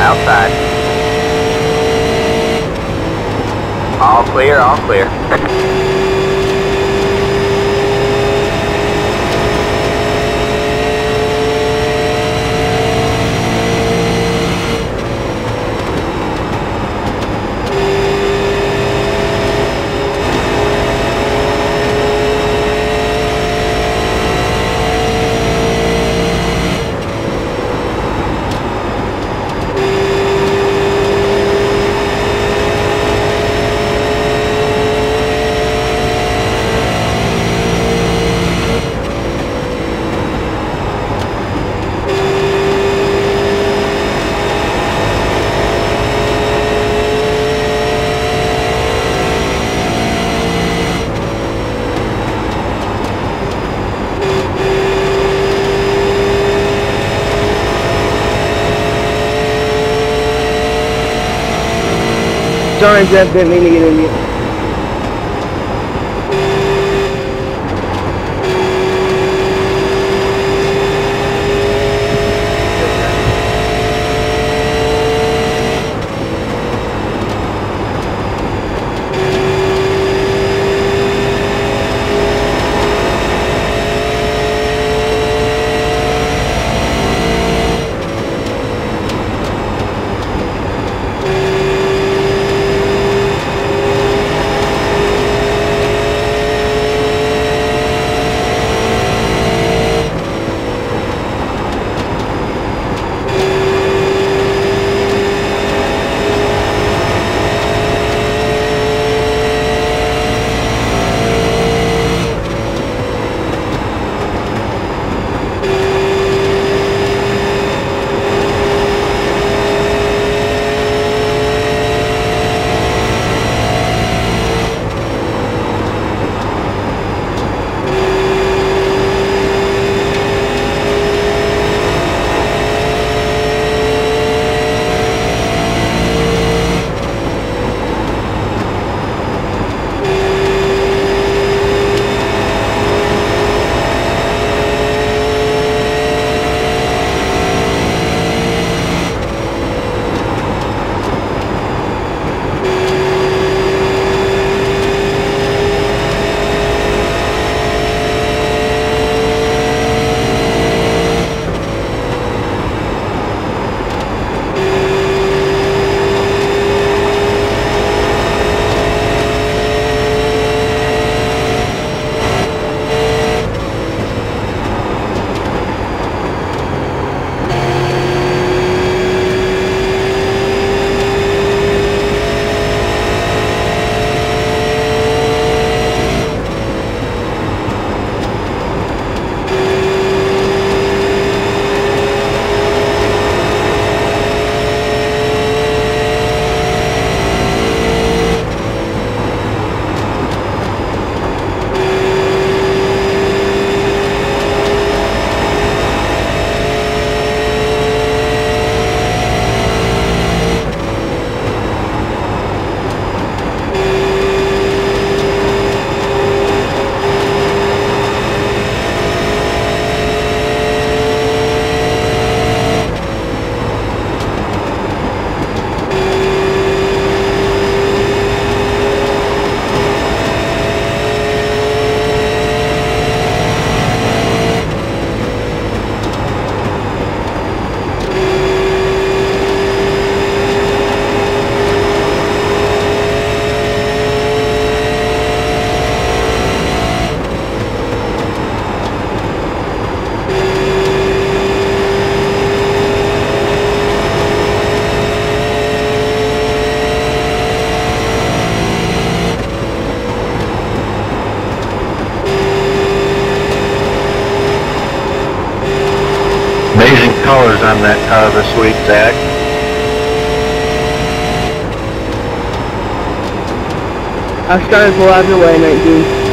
Outside. All clear, all clear. Sorry, Jeff, didn't mean to get in you. Amazing colors on that car this week, Zach. I started to pull out of your way, 19.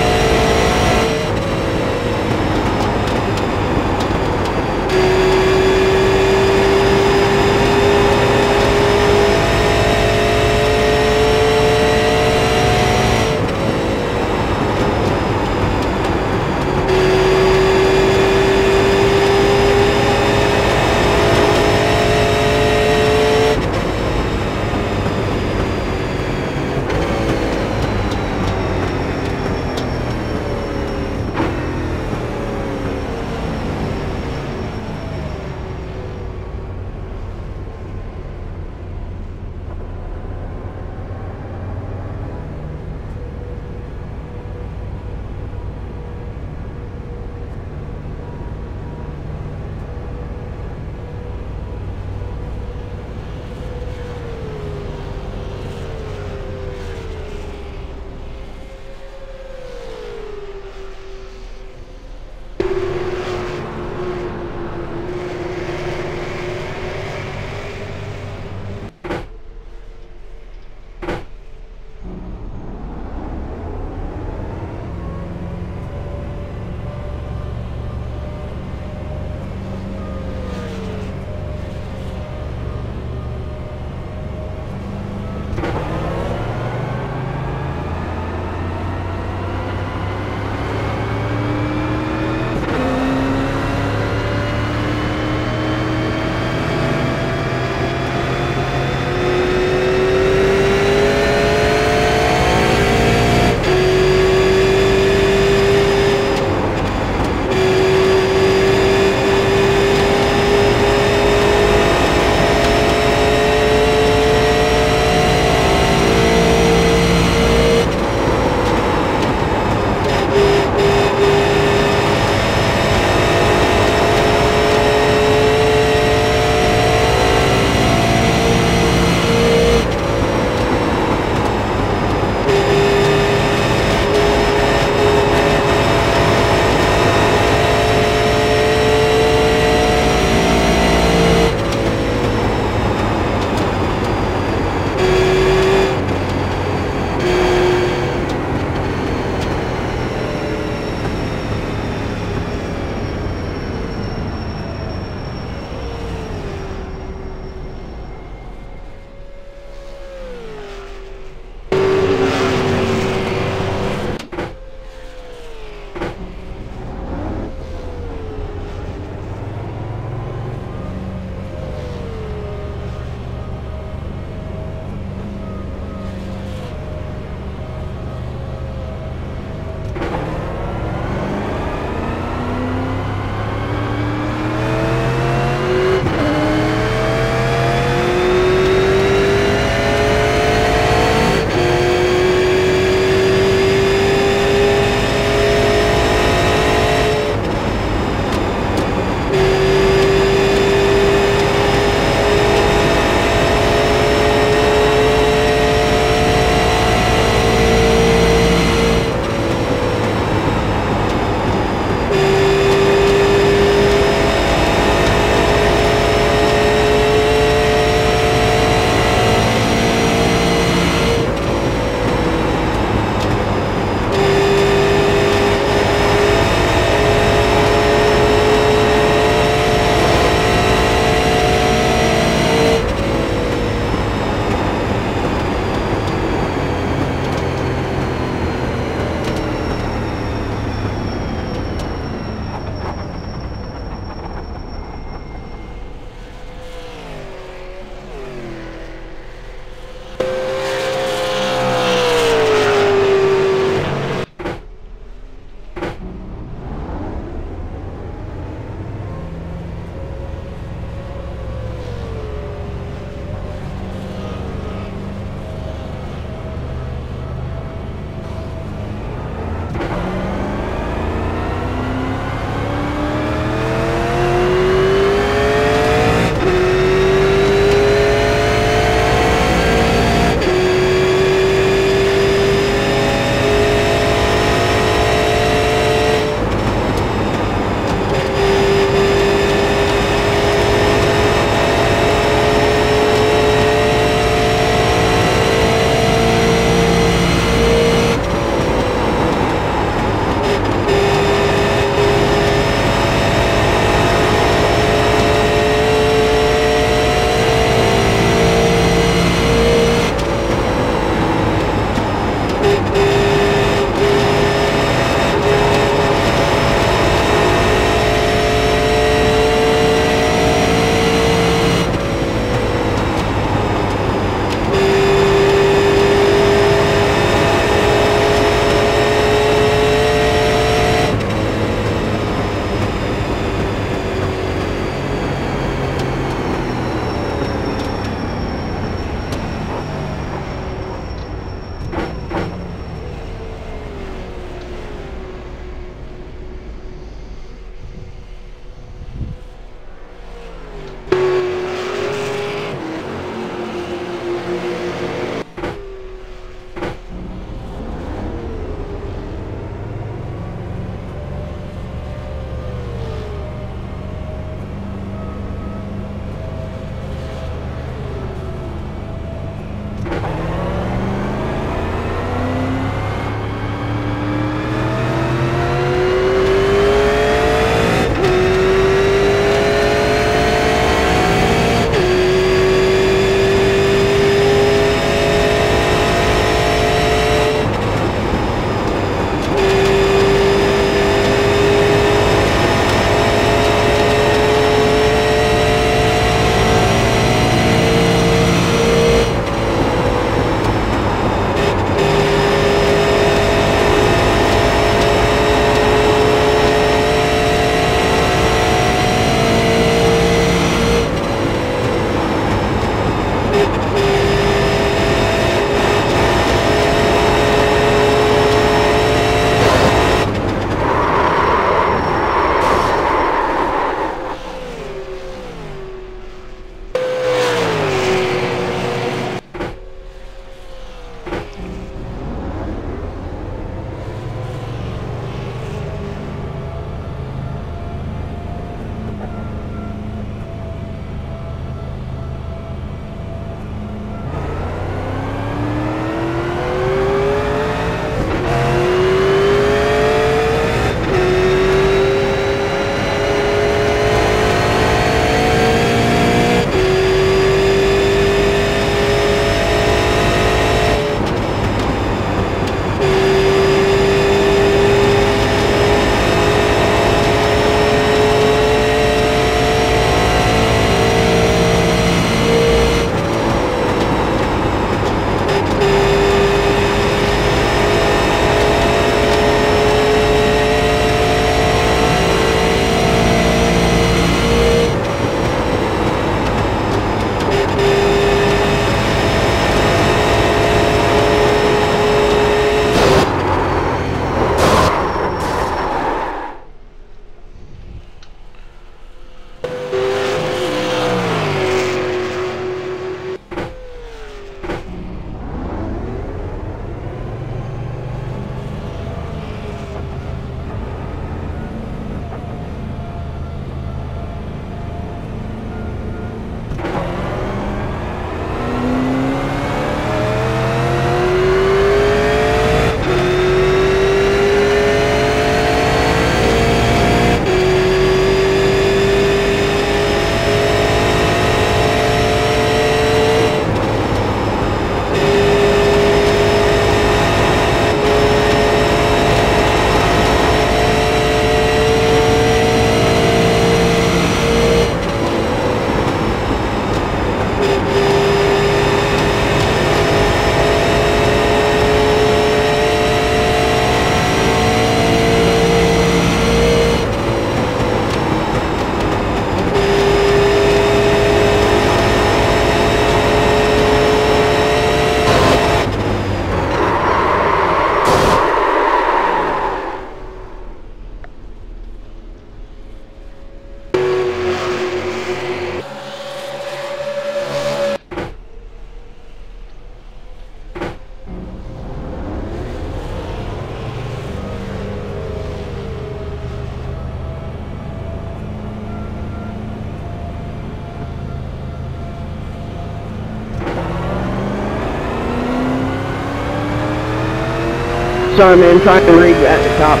Sorry, man. Trying to read at the top.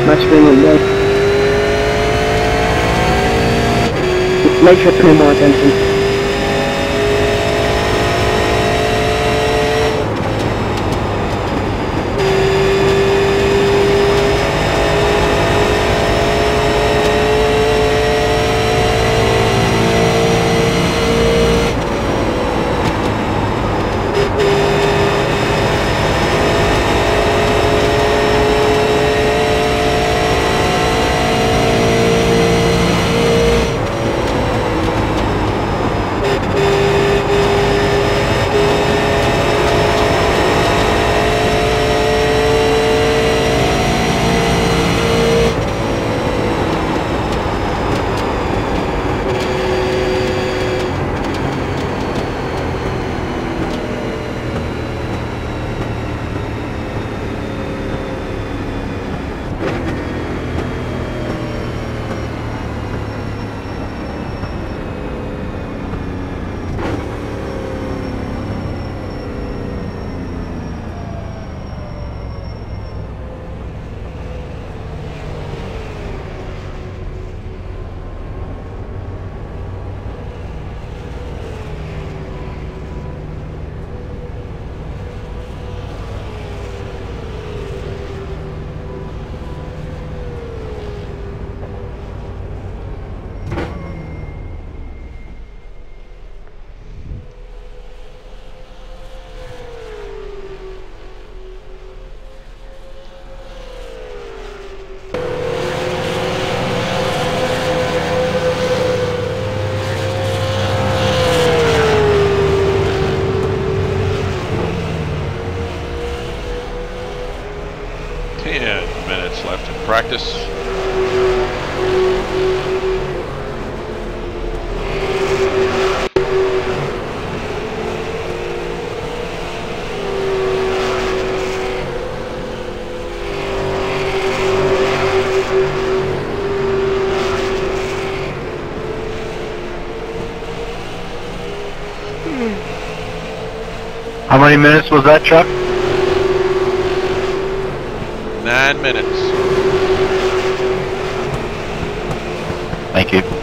My screen went dead. Make sure to pay more attention. Practice. How many minutes was that, Chuck? 9 minutes. Thank you.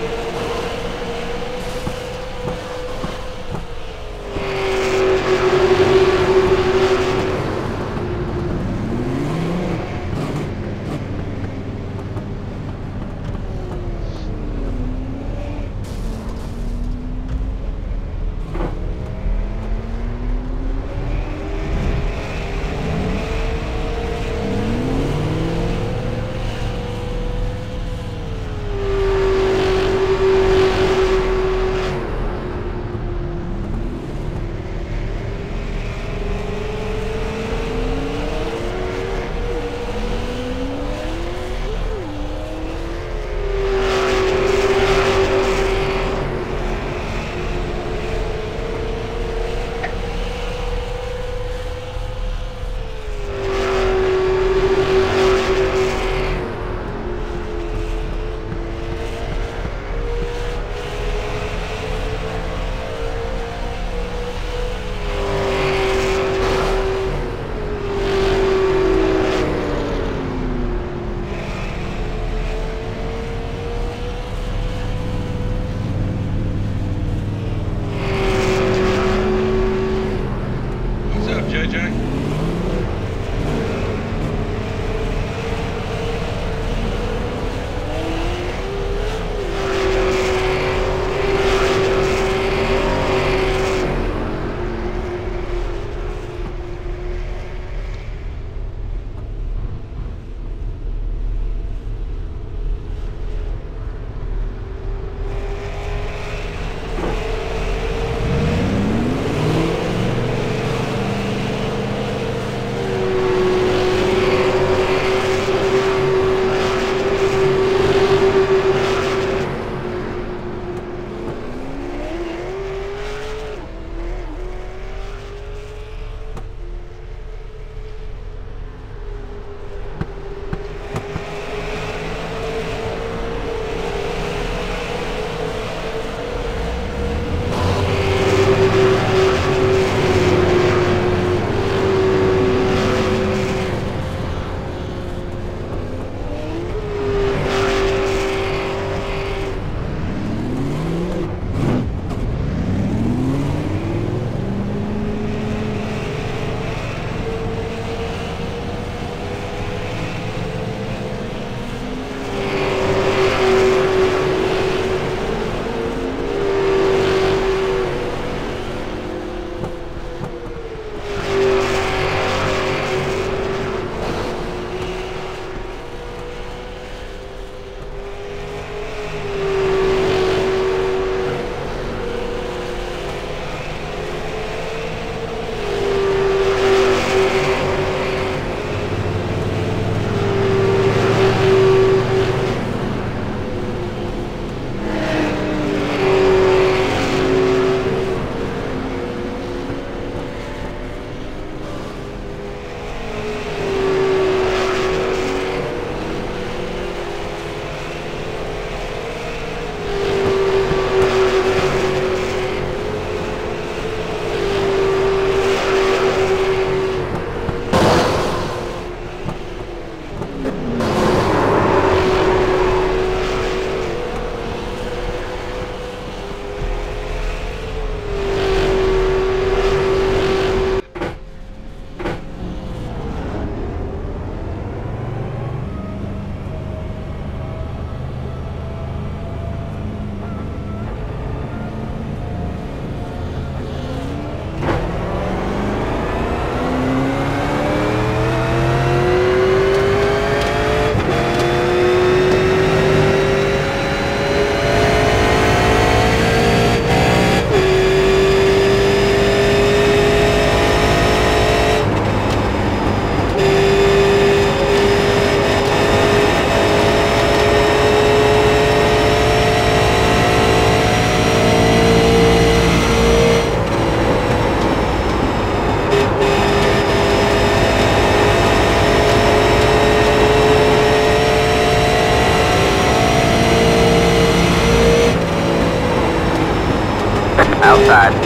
outside.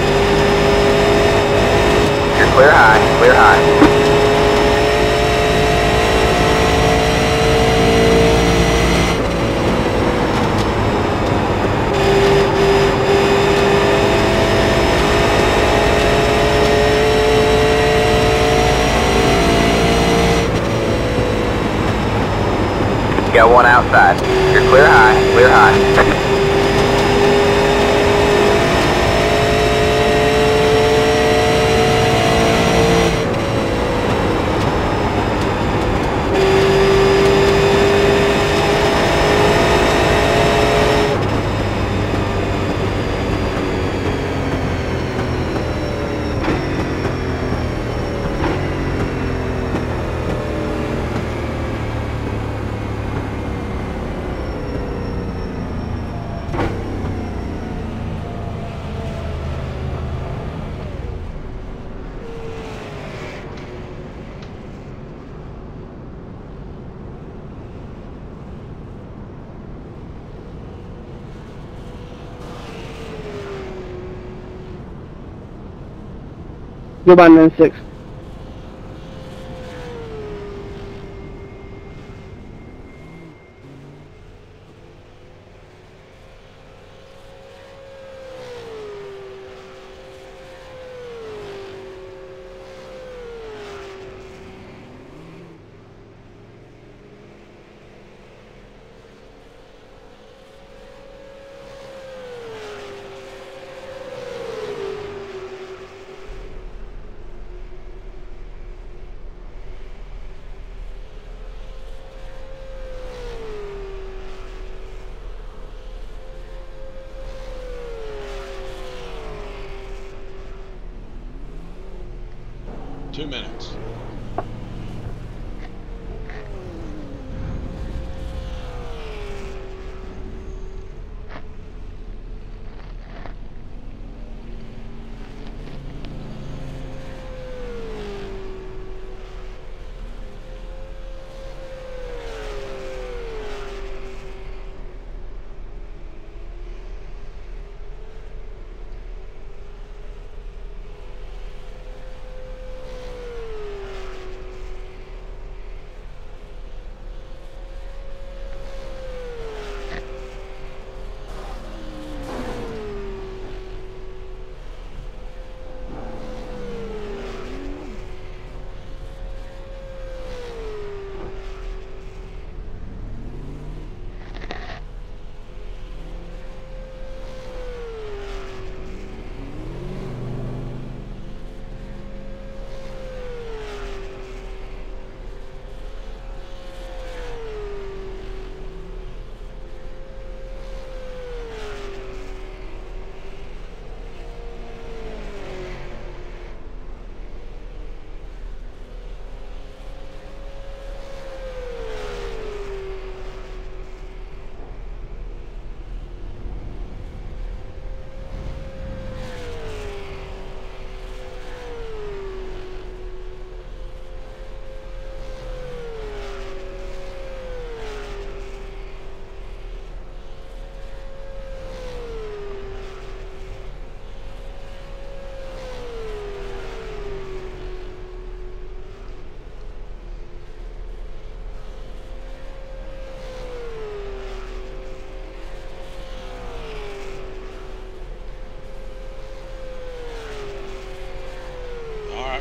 You're clear high, clear high. You got one outside. You're clear high, clear high. Go by 96. Two minutes.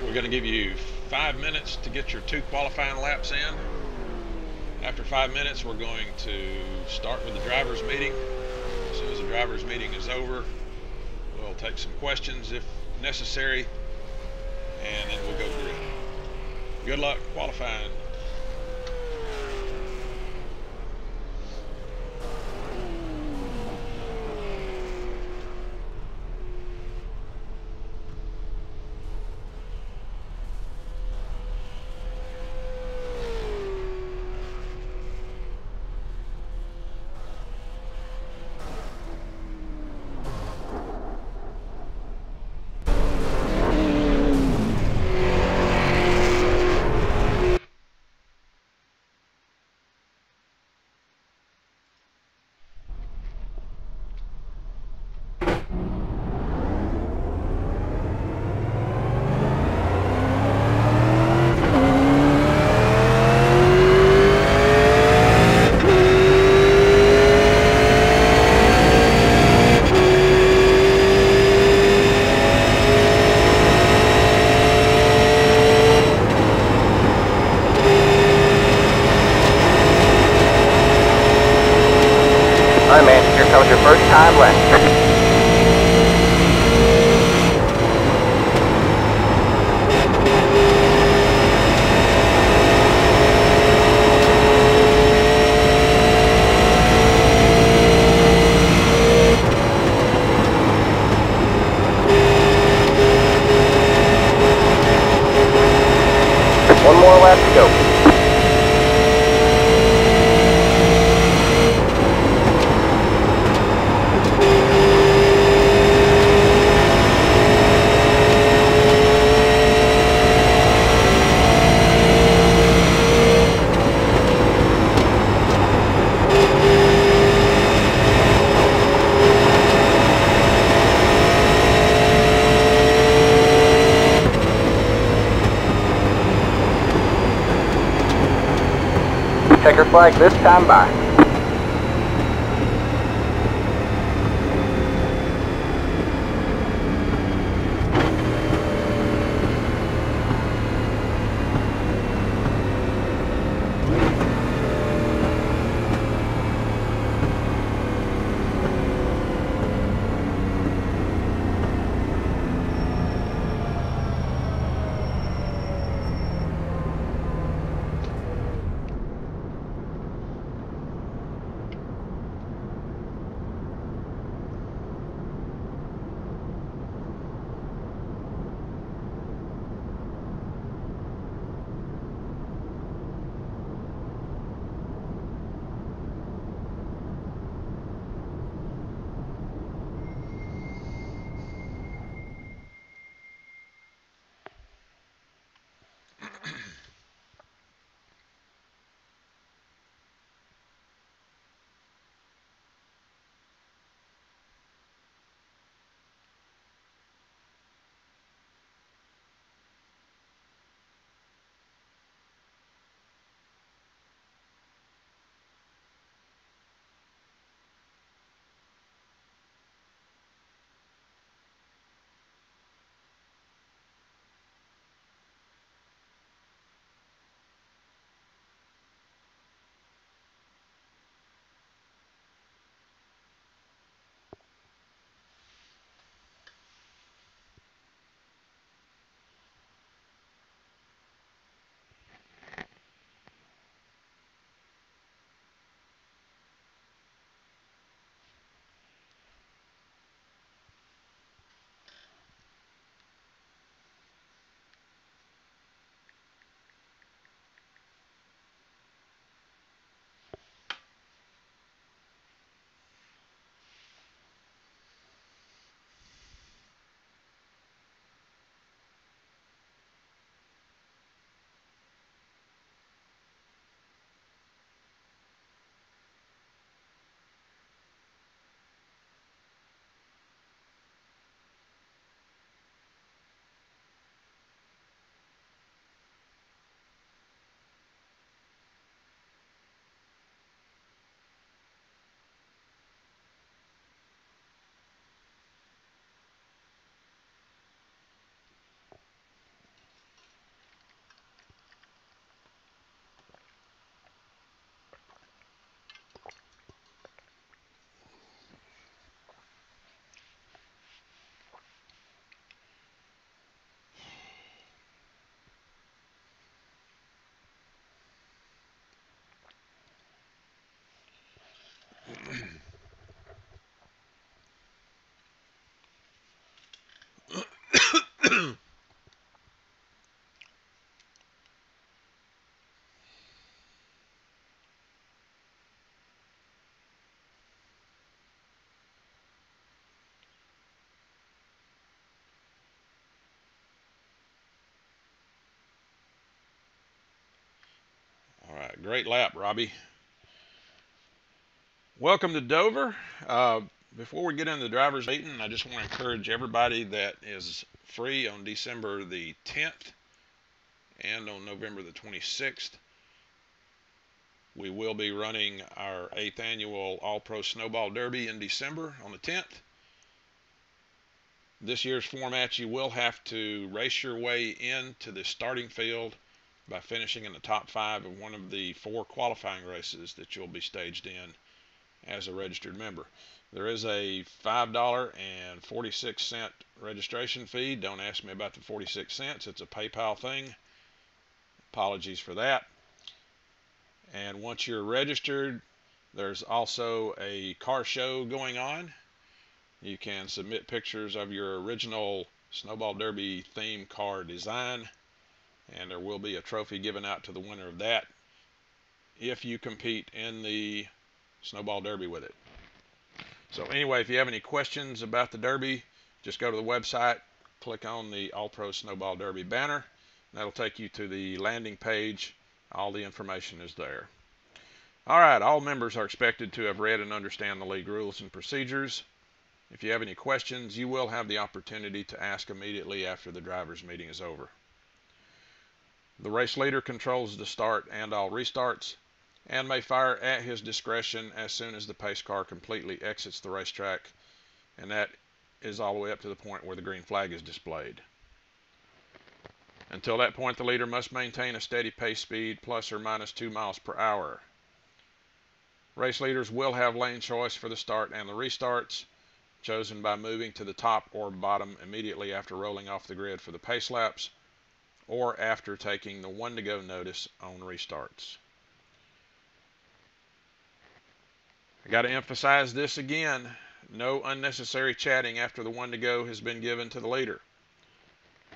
We're going to give you 5 minutes to get your 2 qualifying laps in. After 5 minutes, we're going to start with the driver's meeting. As soon as the driver's meeting is over, we'll take some questions if necessary, and then we'll go grid. Good luck qualifying. more laps to go. Checker flag this time by. All right, great lap, Robbie. Welcome to Dover. Before we get into the driver's meeting, I just want to encourage everybody that is free on December the 10th and on November the 26th. We will be running our 8th annual All-Pro Snowball Derby in December on the 10th. This year's format, you will have to race your way into the starting field by finishing in the top 5 of one of the 4 qualifying races that you'll be staged in as a registered member. There is a $5.46 registration fee. Don't ask me about the 46 cents. It's a PayPal thing. Apologies for that. And once you're registered, there's also a car show going on. You can submit pictures of your original Snowball Derby theme car design, and there will be a trophy given out to the winner of that if you compete in the Snowball Derby with it. So anyway, if you have any questions about the Derby, just go to the website, click on the All-Pro Snowball Derby banner, and that'll take you to the landing page. All the information is there. All right, all members are expected to have read and understand the league rules and procedures. If you have any questions, you will have the opportunity to ask immediately after the drivers' meeting is over. The race leader controls the start and all restarts, and may fire at his discretion as soon as the pace car completely exits the racetrack, and that is all the way up to the point where the green flag is displayed. Until that point, the leader must maintain a steady pace speed plus or minus 2 miles per hour. Race leaders will have lane choice for the start and the restarts, chosen by moving to the top or bottom immediately after rolling off the grid for the pace laps, or after taking the 1 to go notice on restarts. I got to emphasize this again. No unnecessary chatting after the 1 to go has been given to the leader.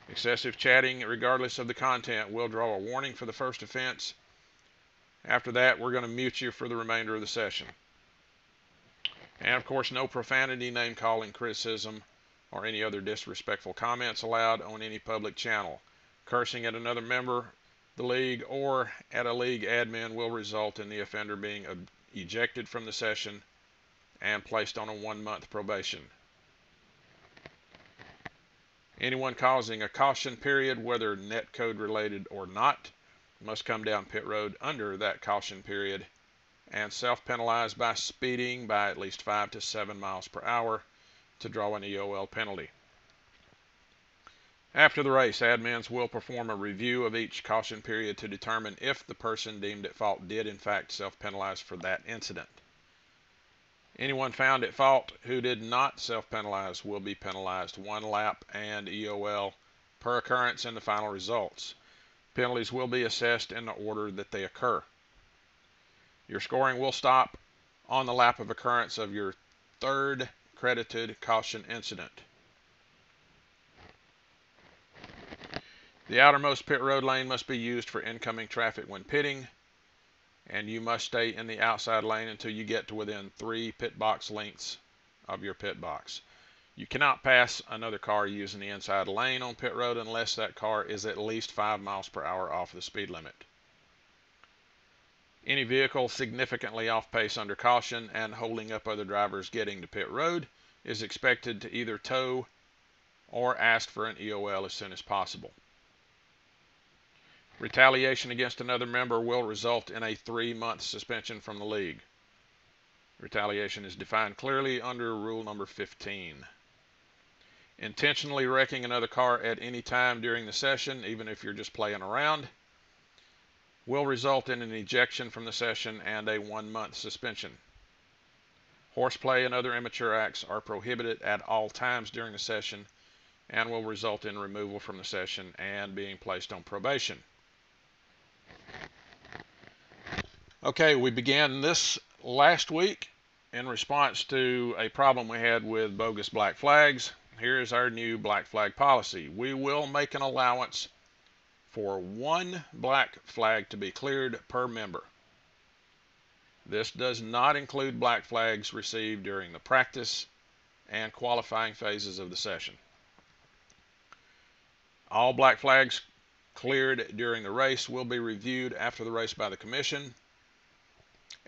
Excessive chatting, regardless of the content, will draw a warning for the first offense. After that, we're going to mute you for the remainder of the session. And of course, no profanity, name calling, criticism, or any other disrespectful comments allowed on any public channel. Cursing at another member of the league or at a league admin will result in the offender being ejected from the session and placed on a 1-month probation. Anyone causing a caution period, whether net code related or not, must come down pit road under that caution period and self-penalize by speeding by at least 5 to 7 miles per hour to draw an EOL penalty. After the race, admins will perform a review of each caution period to determine if the person deemed at fault did in fact self-penalize for that incident. Anyone found at fault who did not self-penalize will be penalized 1 lap and EOL per occurrence in the final results. Penalties will be assessed in the order that they occur. Your scoring will stop on the lap of occurrence of your 3rd credited caution incident. The outermost pit road lane must be used for incoming traffic when pitting, and you must stay in the outside lane until you get to within 3 pit box lengths of your pit box. You cannot pass another car using the inside lane on pit road unless that car is at least 5 miles per hour off the speed limit. Any vehicle significantly off pace under caution and holding up other drivers getting to pit road is expected to either tow or ask for an EOL as soon as possible. Retaliation against another member will result in a 3-month suspension from the league. Retaliation is defined clearly under rule number 15. Intentionally wrecking another car at any time during the session, even if you're just playing around, will result in an ejection from the session and a 1-month suspension. Horseplay and other immature acts are prohibited at all times during the session and will result in removal from the session and being placed on probation. Okay, we began this last week in response to a problem we had with bogus black flags. Here is our new black flag policy. We will make an allowance for 1 black flag to be cleared per member. This does not include black flags received during the practice and qualifying phases of the session. All black flags cleared during the race will be reviewed after the race by the commission,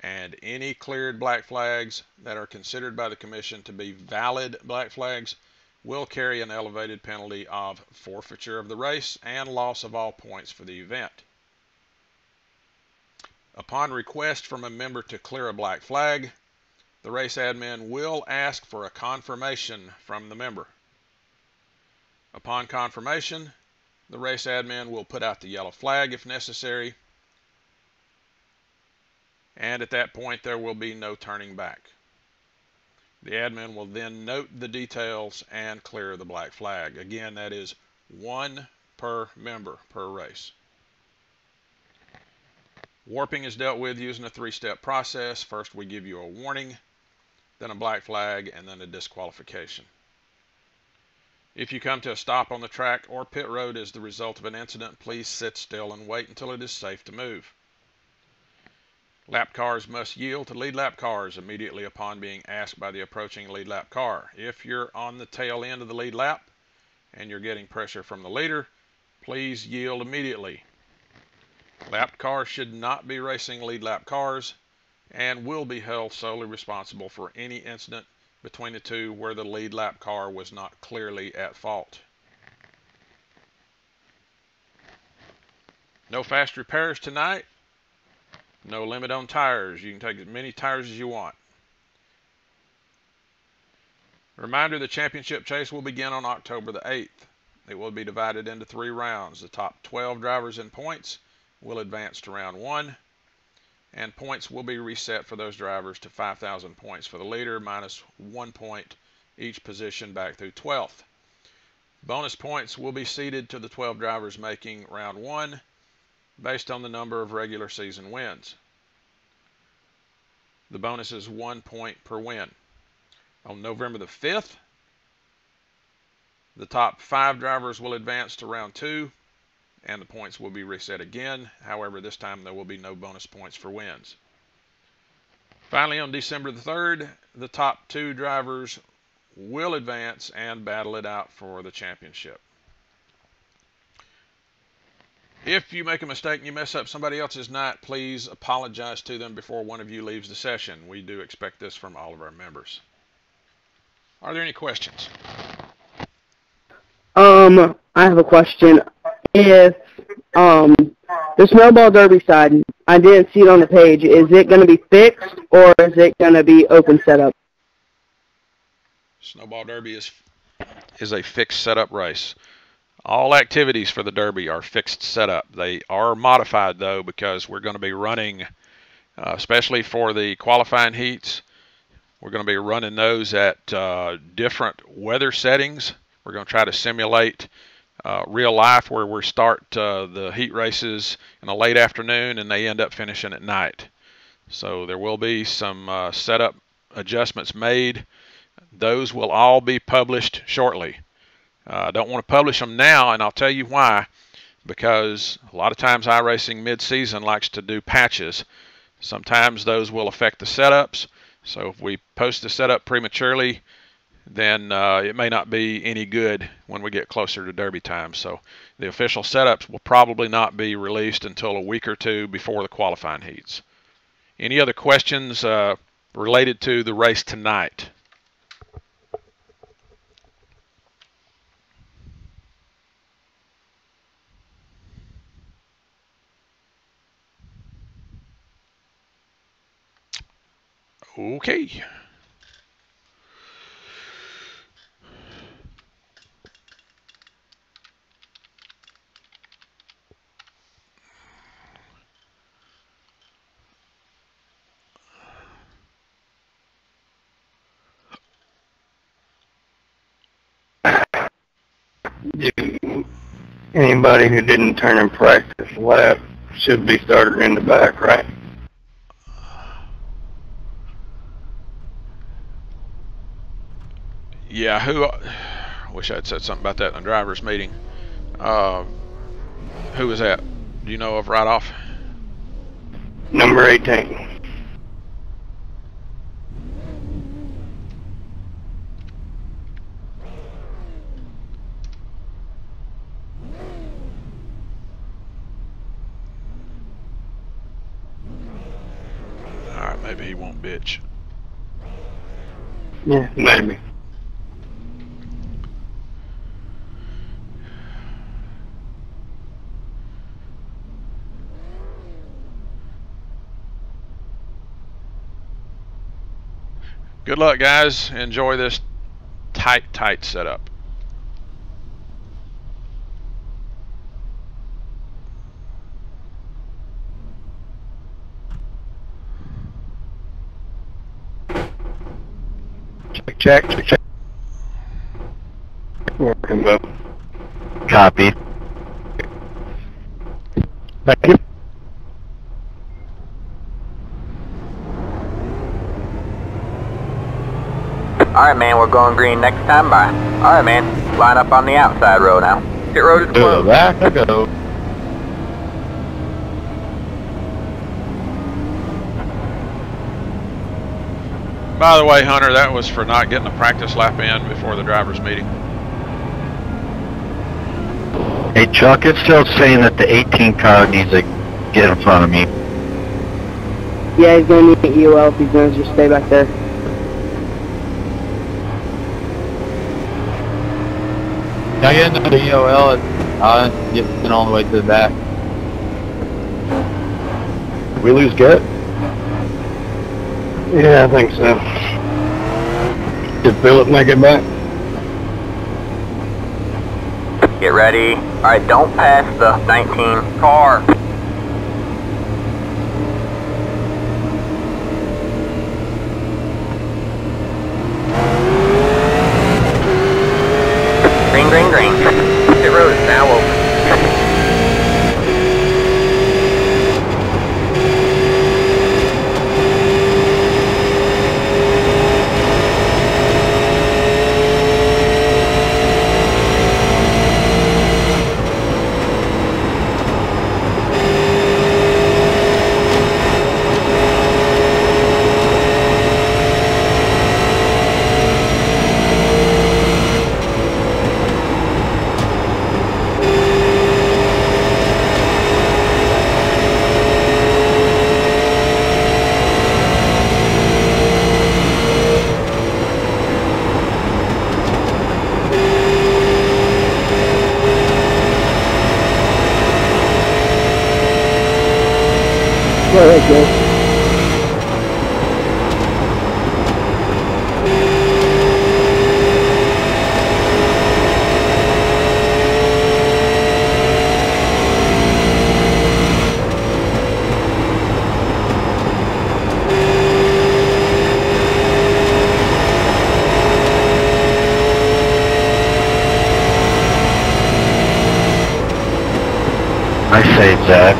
and any cleared black flags that are considered by the commission to be valid black flags will carry an elevated penalty of forfeiture of the race and loss of all points for the event. Upon request from a member to clear a black flag, the race admin will ask for a confirmation from the member. Upon confirmation, the race admin will put out the yellow flag if necessary, and at that point there will be no turning back. The admin will then note the details and clear the black flag. Again, that is 1 per member per race. Warping is dealt with using a 3-step process. First we give you a warning, then a black flag, and then a disqualification. If you come to a stop on the track or pit road as the result of an incident, please sit still and wait until it is safe to move. Lap cars must yield to lead lap cars immediately upon being asked by the approaching lead lap car. If you're on the tail end of the lead lap and you're getting pressure from the leader, please yield immediately. Lap cars should not be racing lead lap cars and will be held solely responsible for any incident between the two where the lead lap car was not clearly at fault. No fast repairs tonight. No limit on tires. You can take as many tires as you want. Reminder, the championship chase will begin on October the 8th. It will be divided into 3 rounds. The top 12 drivers in points will advance to round 1, and points will be reset for those drivers to 5,000 points for the leader, minus 1 point each position back through 12th. Bonus points will be ceded to the 12 drivers making round 1 based on the number of regular season wins. The bonus is 1 point per win. On November the 5th, the top 5 drivers will advance to round 2, and the points will be reset again. However, this time there will be no bonus points for wins. Finally, on December the 3rd, the top 2 drivers will advance and battle it out for the championship. If you make a mistake and you mess up somebody else's night, please apologize to them before one of you leaves the session. We do expect this from all of our members. Are there any questions? I have a question. If the snowball derby side, I didn't see it on the page, is it going to be fixed or is it going to be open setup? Snowball derby is a fixed setup race. All activities for the Derby are fixed setup. They are modified, though, because we're going to be running, especially for the qualifying heats, we're going to be running those at different weather settings. We're going to try to simulate real life where we start the heat races in a late afternoon and they end up finishing at night. So there will be some setup adjustments made. Those will all be published shortly. I don't want to publish them now, and I'll tell you why. Because a lot of times iRacing mid-season likes to do patches. Sometimes those will affect the setups. So if we post the setup prematurely, then it may not be any good when we get closer to Derby time. So the official setups will probably not be released until a week or 2 before the qualifying heats. Any other questions related to the race tonight? Okay. Anybody who didn't turn in practice lap should be started in the back, right? Yeah, I wish I'd said something about that in the driver's meeting. Who was that? Do you know of right off? Number 18. Alright, maybe he won't bitch. Yeah, maybe. Good luck, guys. Enjoy this tight setup. Check. Working well. Copy. Thank you. Alright, man, we're going green next time. Bye. Alright, man. Line up on the outside row now. Pit road is To the closed. back I go. By the way, Hunter, that was for not getting a practice lap in before the driver's meeting. Hey Chuck, it's still saying that the 18 car needs to get in front of me. Yeah, he's gonna need EOL if he's gonna just stay back there. Can I get into the EOL and get all the way to the back? We lose get? Yeah, I think so. Did Philip make it back? Get ready. Alright, don't pass the 19 car. Green, green, green. Pit road is now open. Go ahead, Joe. I say Zach.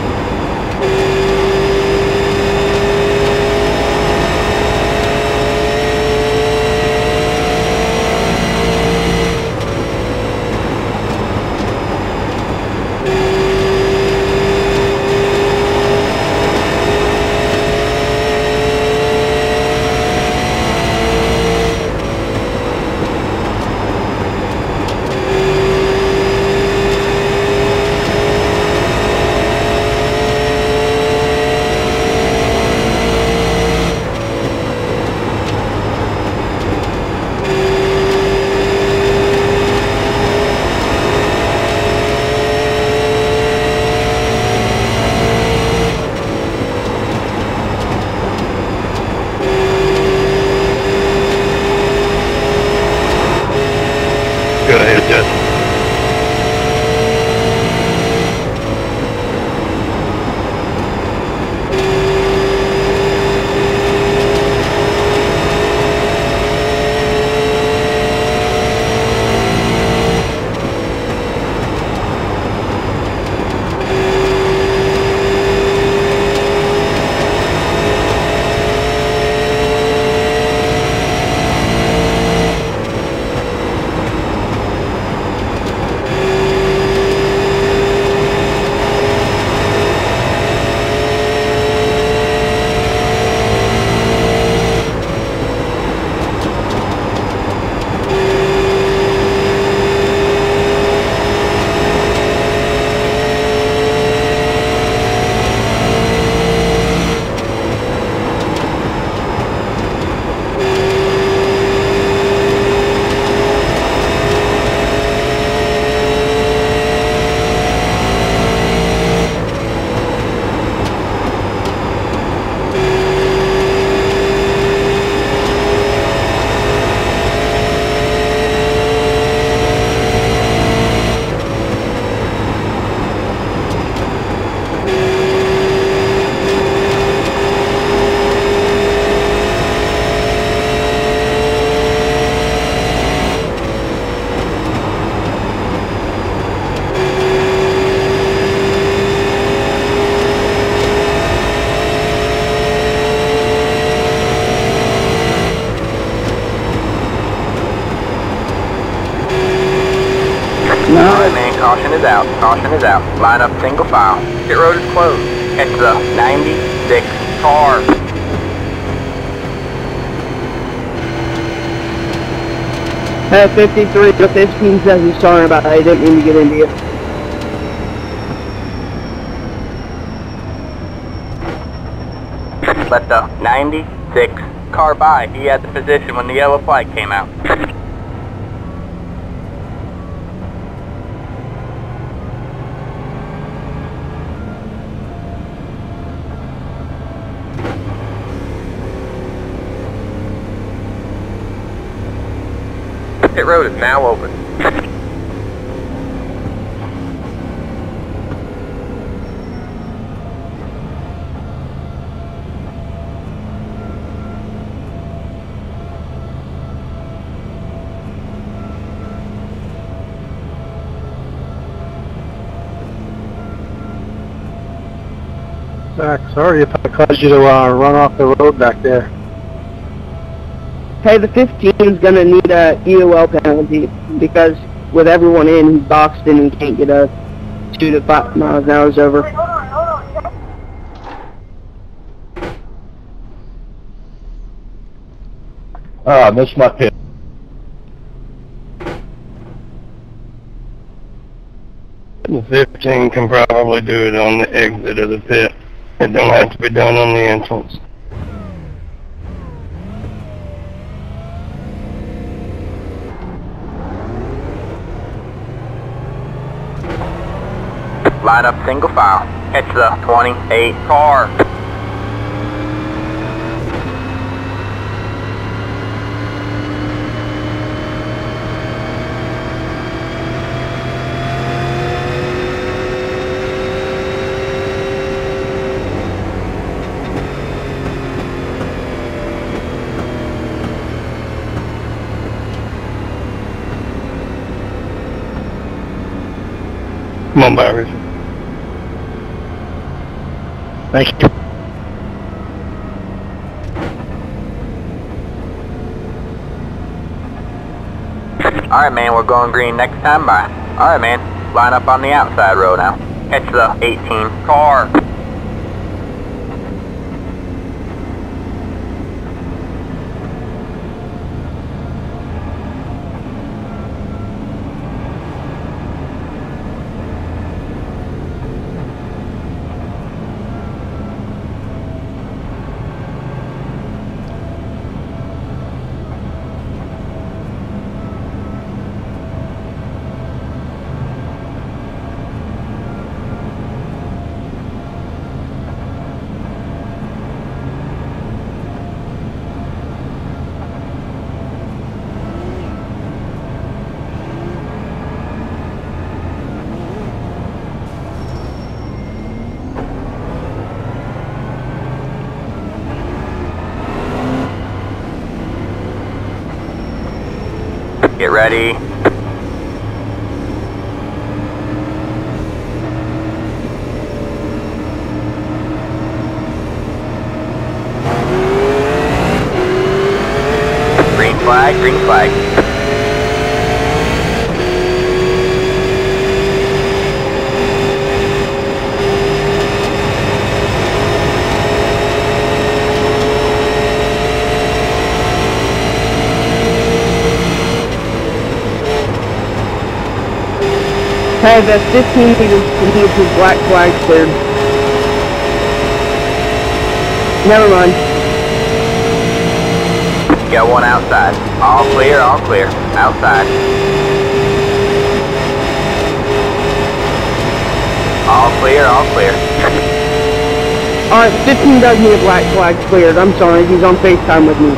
Caution is out. Caution is out. Line up single file. Pit road is closed. Catch the 96 car. Hey, 53 to 15 seconds. Sorry about that. I didn't mean to get into you. Let the 96 car by. He had the position when the yellow flag came out. Pit road is now open. Zach, sorry if I caused you to run off the road back there. Hey, the 15 is going to need a EOL penalty because with everyone in, he's boxed in and can't get a 2 to 5 miles an hour over. I missed my pit. The 15 can probably do it on the exit of the pit. It don't have to be done on the entrance. Line up single file. Catch the 28 car. Come on, Barry. Thank you. Alright, man, we're going green next time by. Alright, man, line up on the outside row now. Catch the 18 car. Get ready. Green flag, green flag. Hey, the 15 needs his black flag cleared. Never mind. Got one outside. All clear, all clear. Outside. All clear, all clear. Alright, 15 does need a black flag cleared. I'm sorry, he's on FaceTime with me.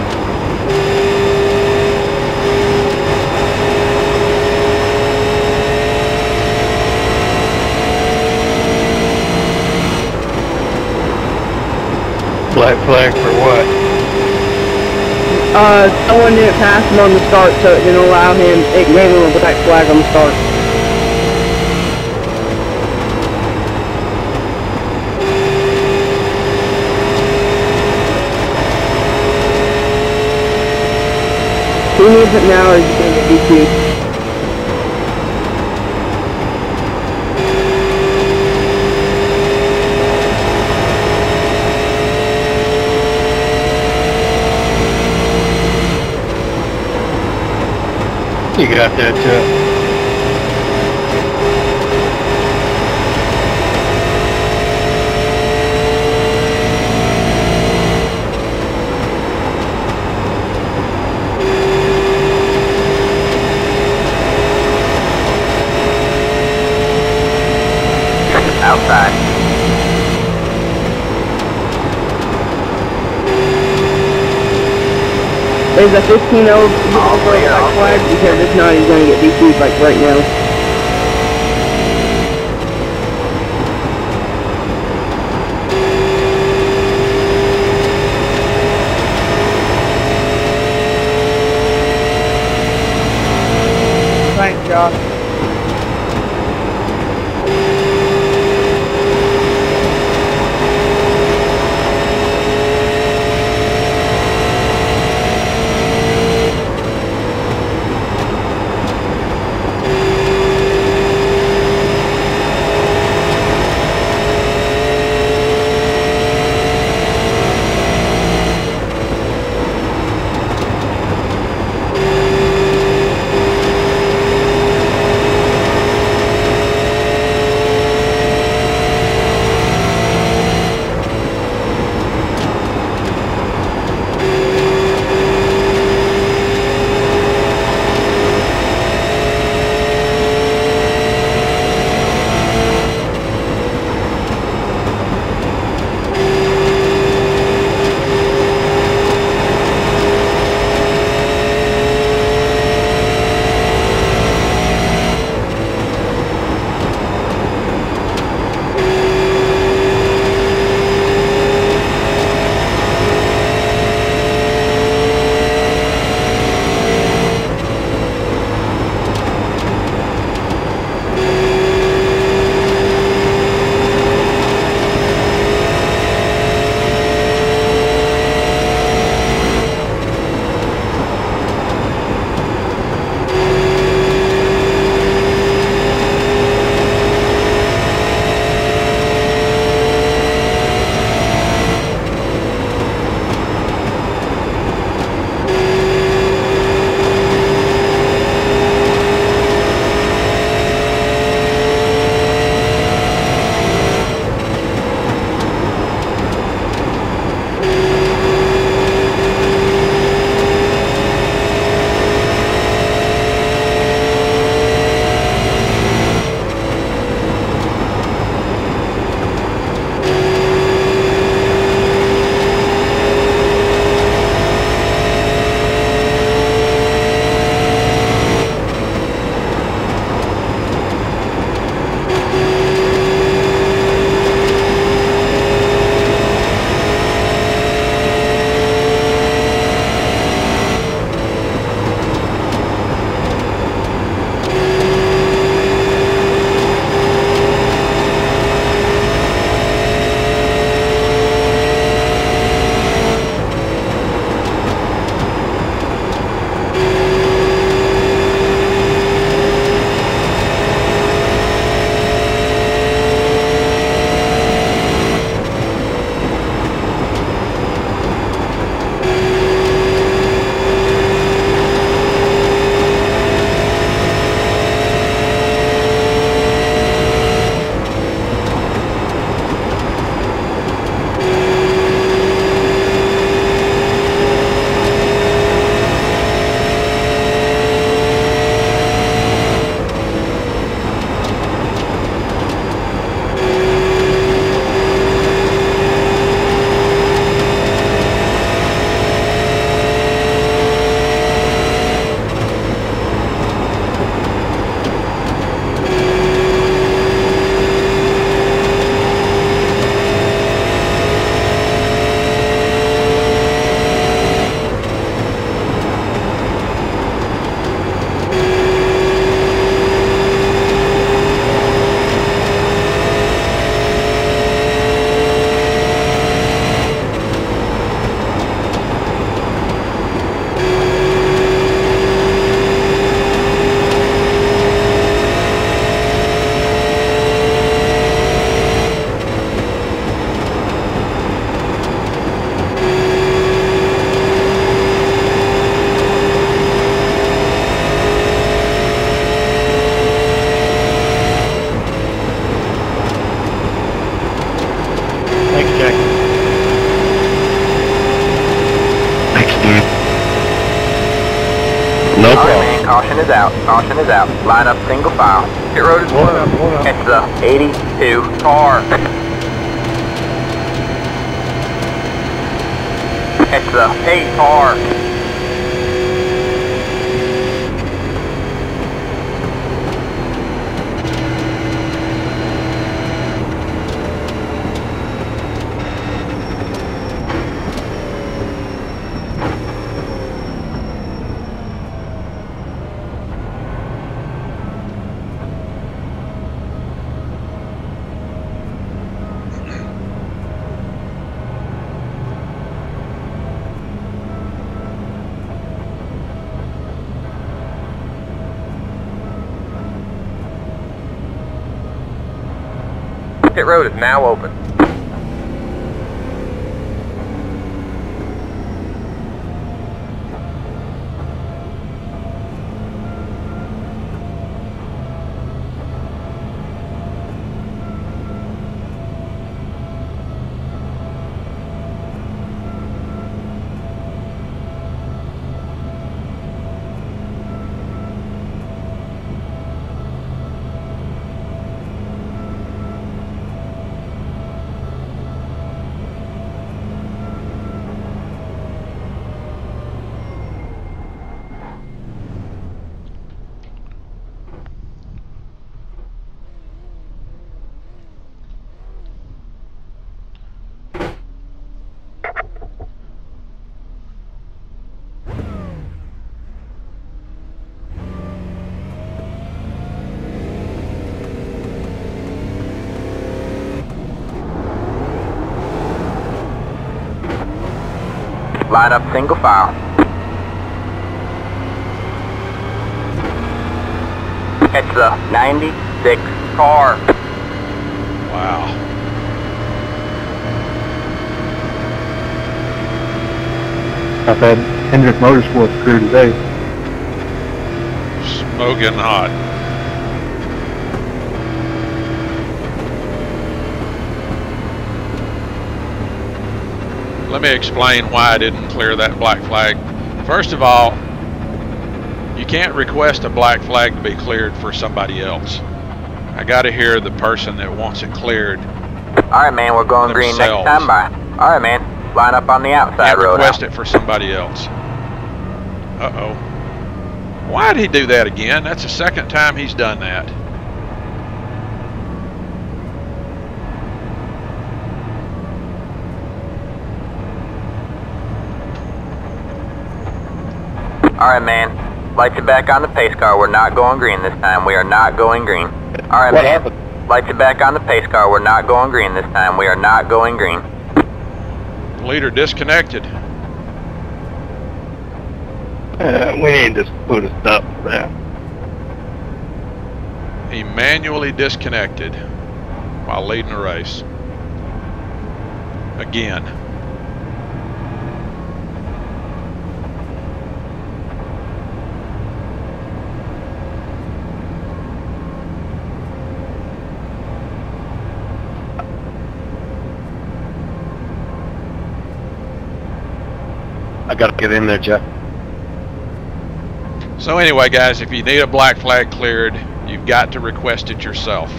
Black flag for what? Someone didn't pass him on the start, so it didn't allow him, it gave him a black flag on the start. He needs it now or he's going to get DQ'd. You got that, Chuck? Outside. Is a 15 over black flag? Because if not, he's going to get DQ'd like right now. Thanks, Josh. Alright, man, caution is out. Caution is out. Line up single file. Pit road is blue. Catch the 82 car. Catch the 8 car. Pit road is now open. Line up single file. Catch the 96 car. Wow. I've had Hendrick Motorsports crew today. Smoking hot. Let me explain why I didn't clear that black flag. First of all, you can't request a black flag to be cleared for somebody else. I gotta hear the person that wants it cleared. Alright, man, we're going green next time by. Alright, man, line up on the outside Can't road. request it for somebody else. Uh-oh. Why'd he do that again? That's the second time he's done that. Alright, man. Lights are back on the pace car. We're not going green this time. We are not going green. Alright, man. happened? Lights are back on the pace car. We're not going green this time. We are not going green. Leader disconnected. We need to put a stop to that. He manually disconnected while leading the race. Again. I gotta get in there, Jeff. So anyway, guys, if you need a black flag cleared, you've got to request it yourself.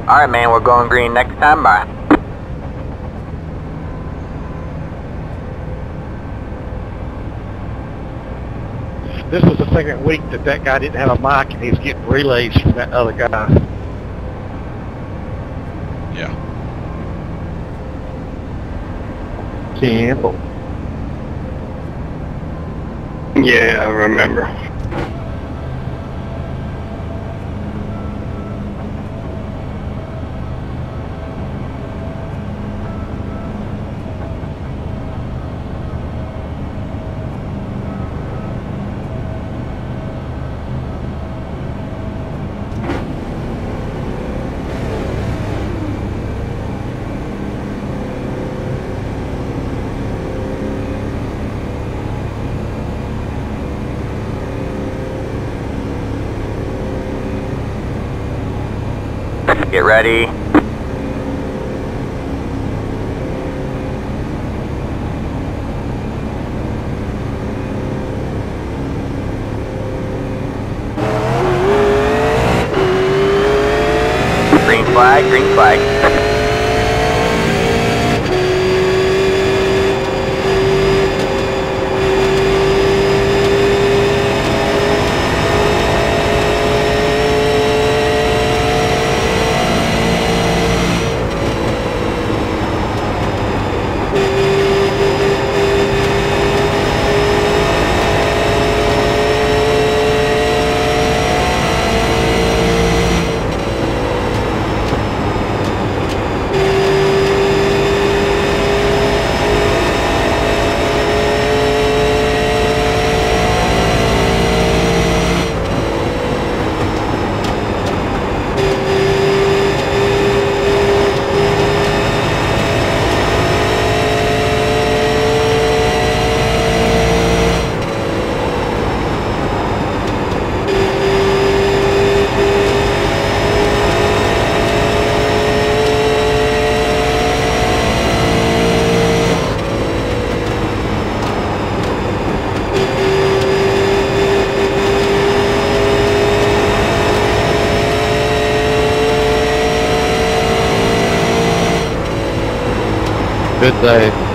Alright, man, we're going green next time by. This was the second week that that guy didn't have a mic and he was getting relays from that other guy. Yeah. Simple. Yeah, I remember. Get ready. flag, green flag. Good day.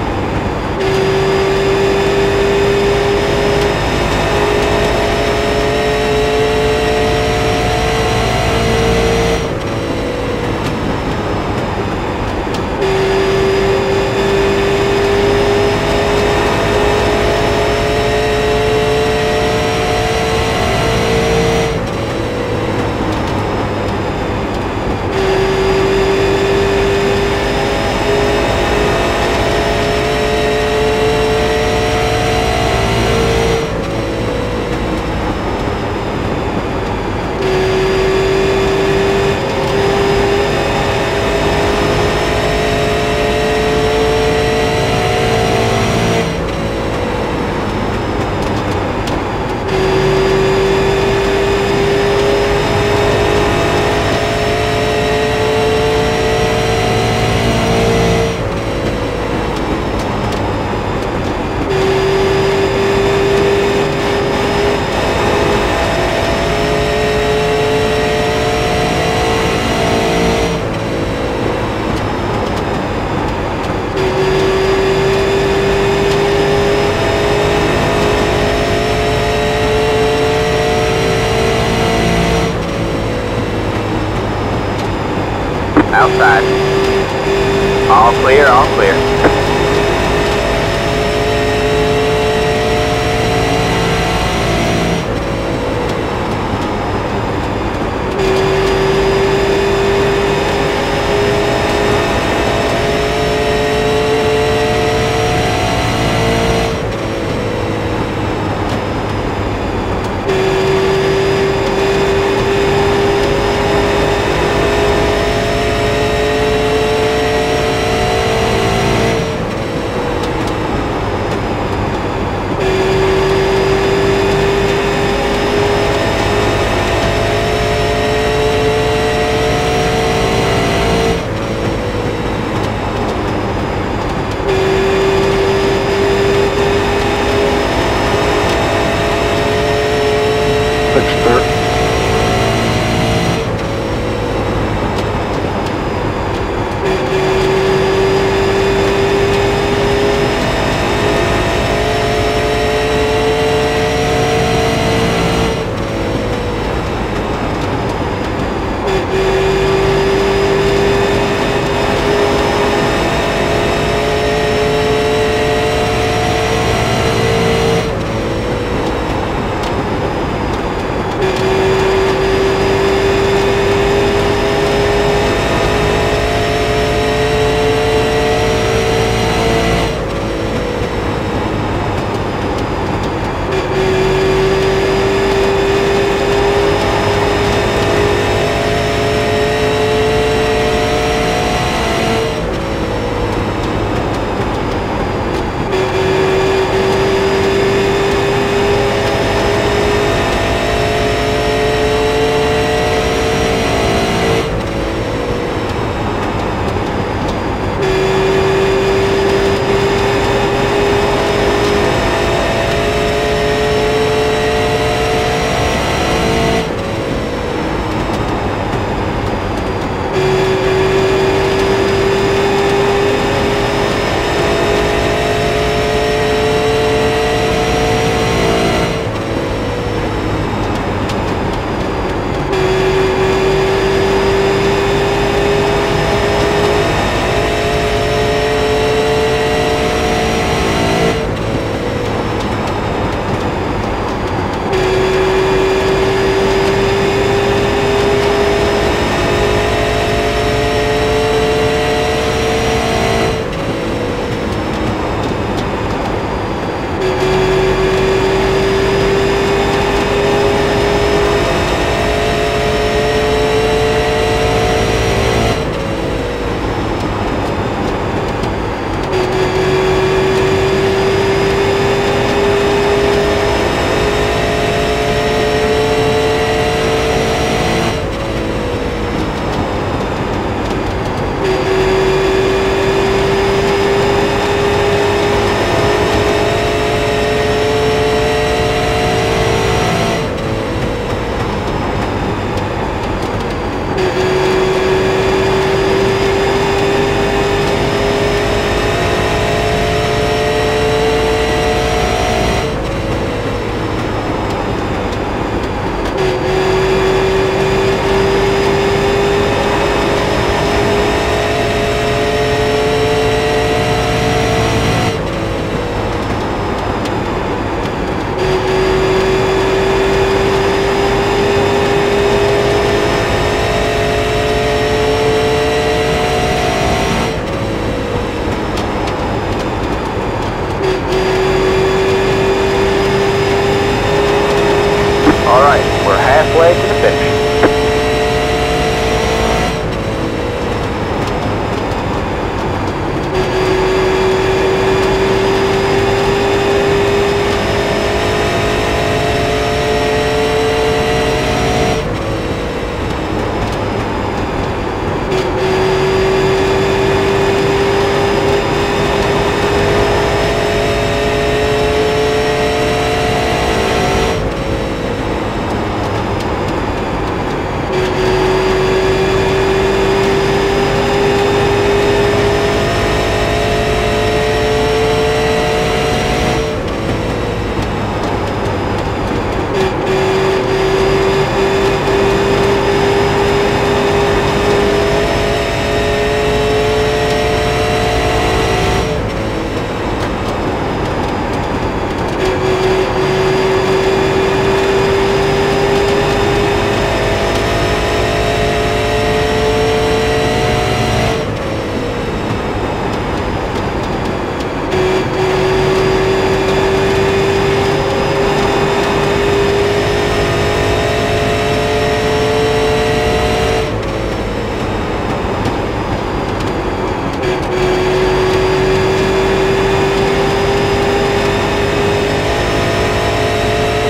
Outside. All clear, all clear.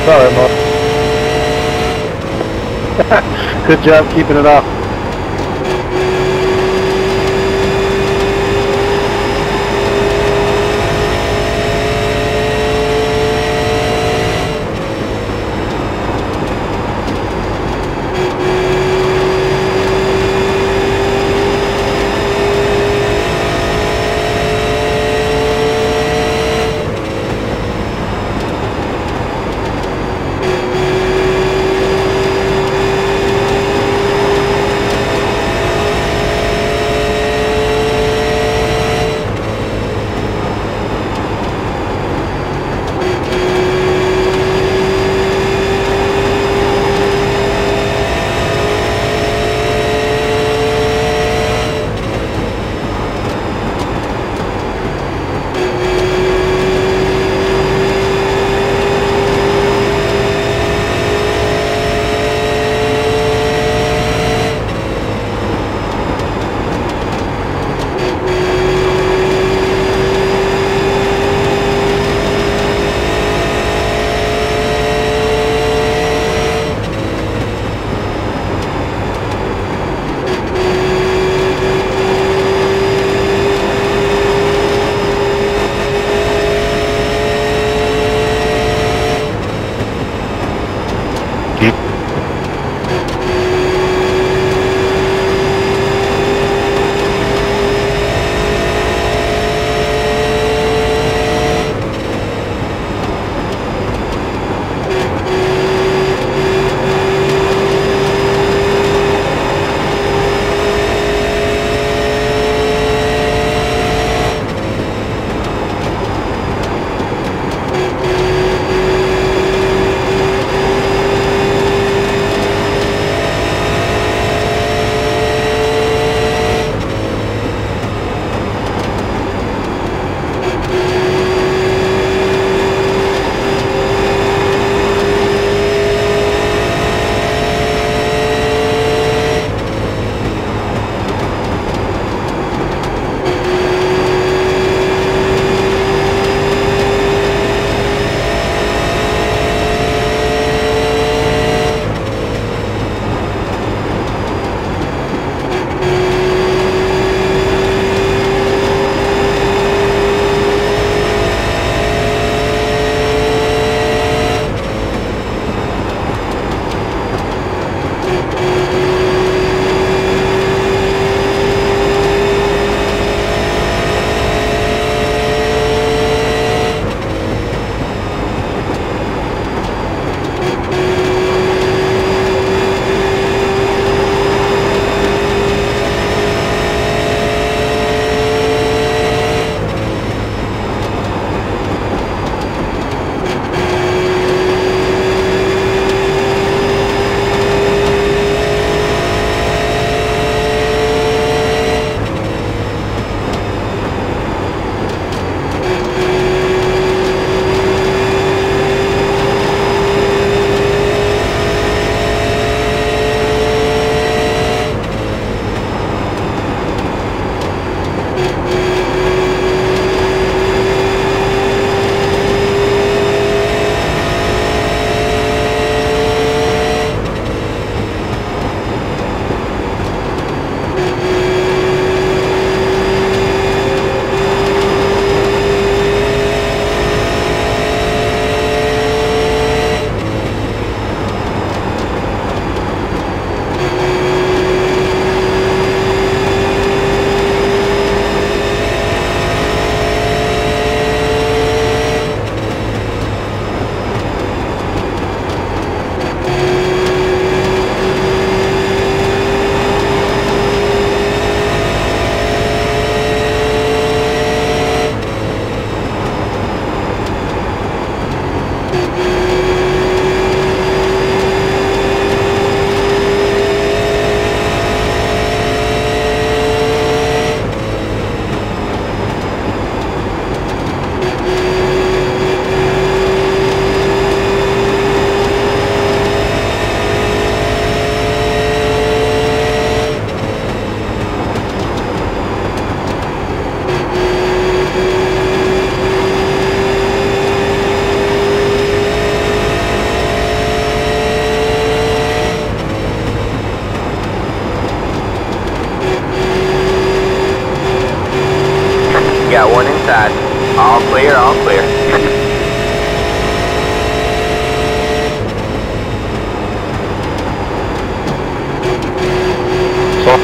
Sorry, Mark. Good job keeping it off.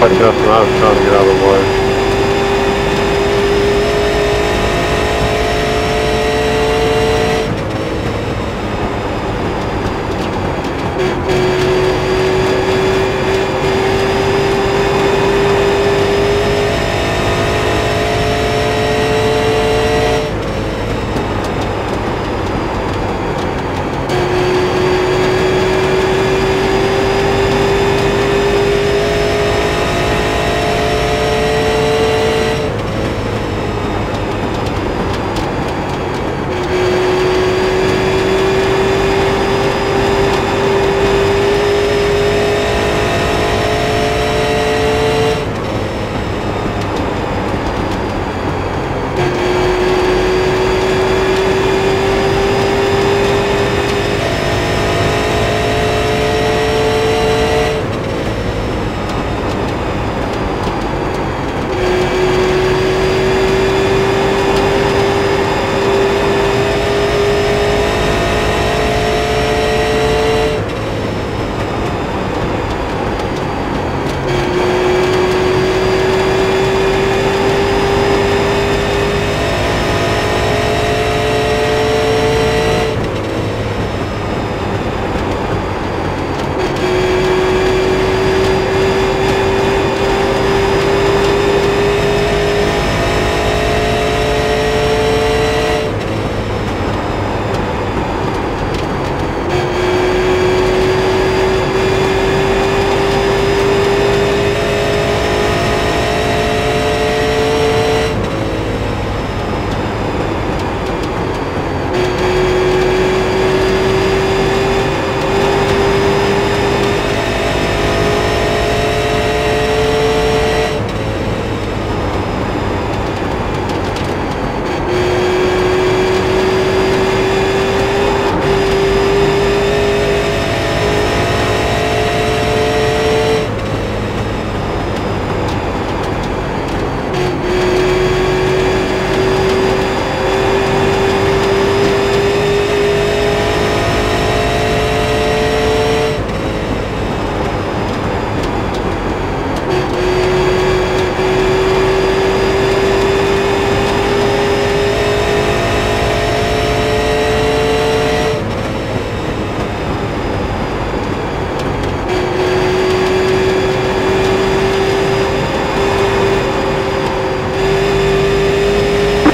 Justin, I was trying to get out of the way.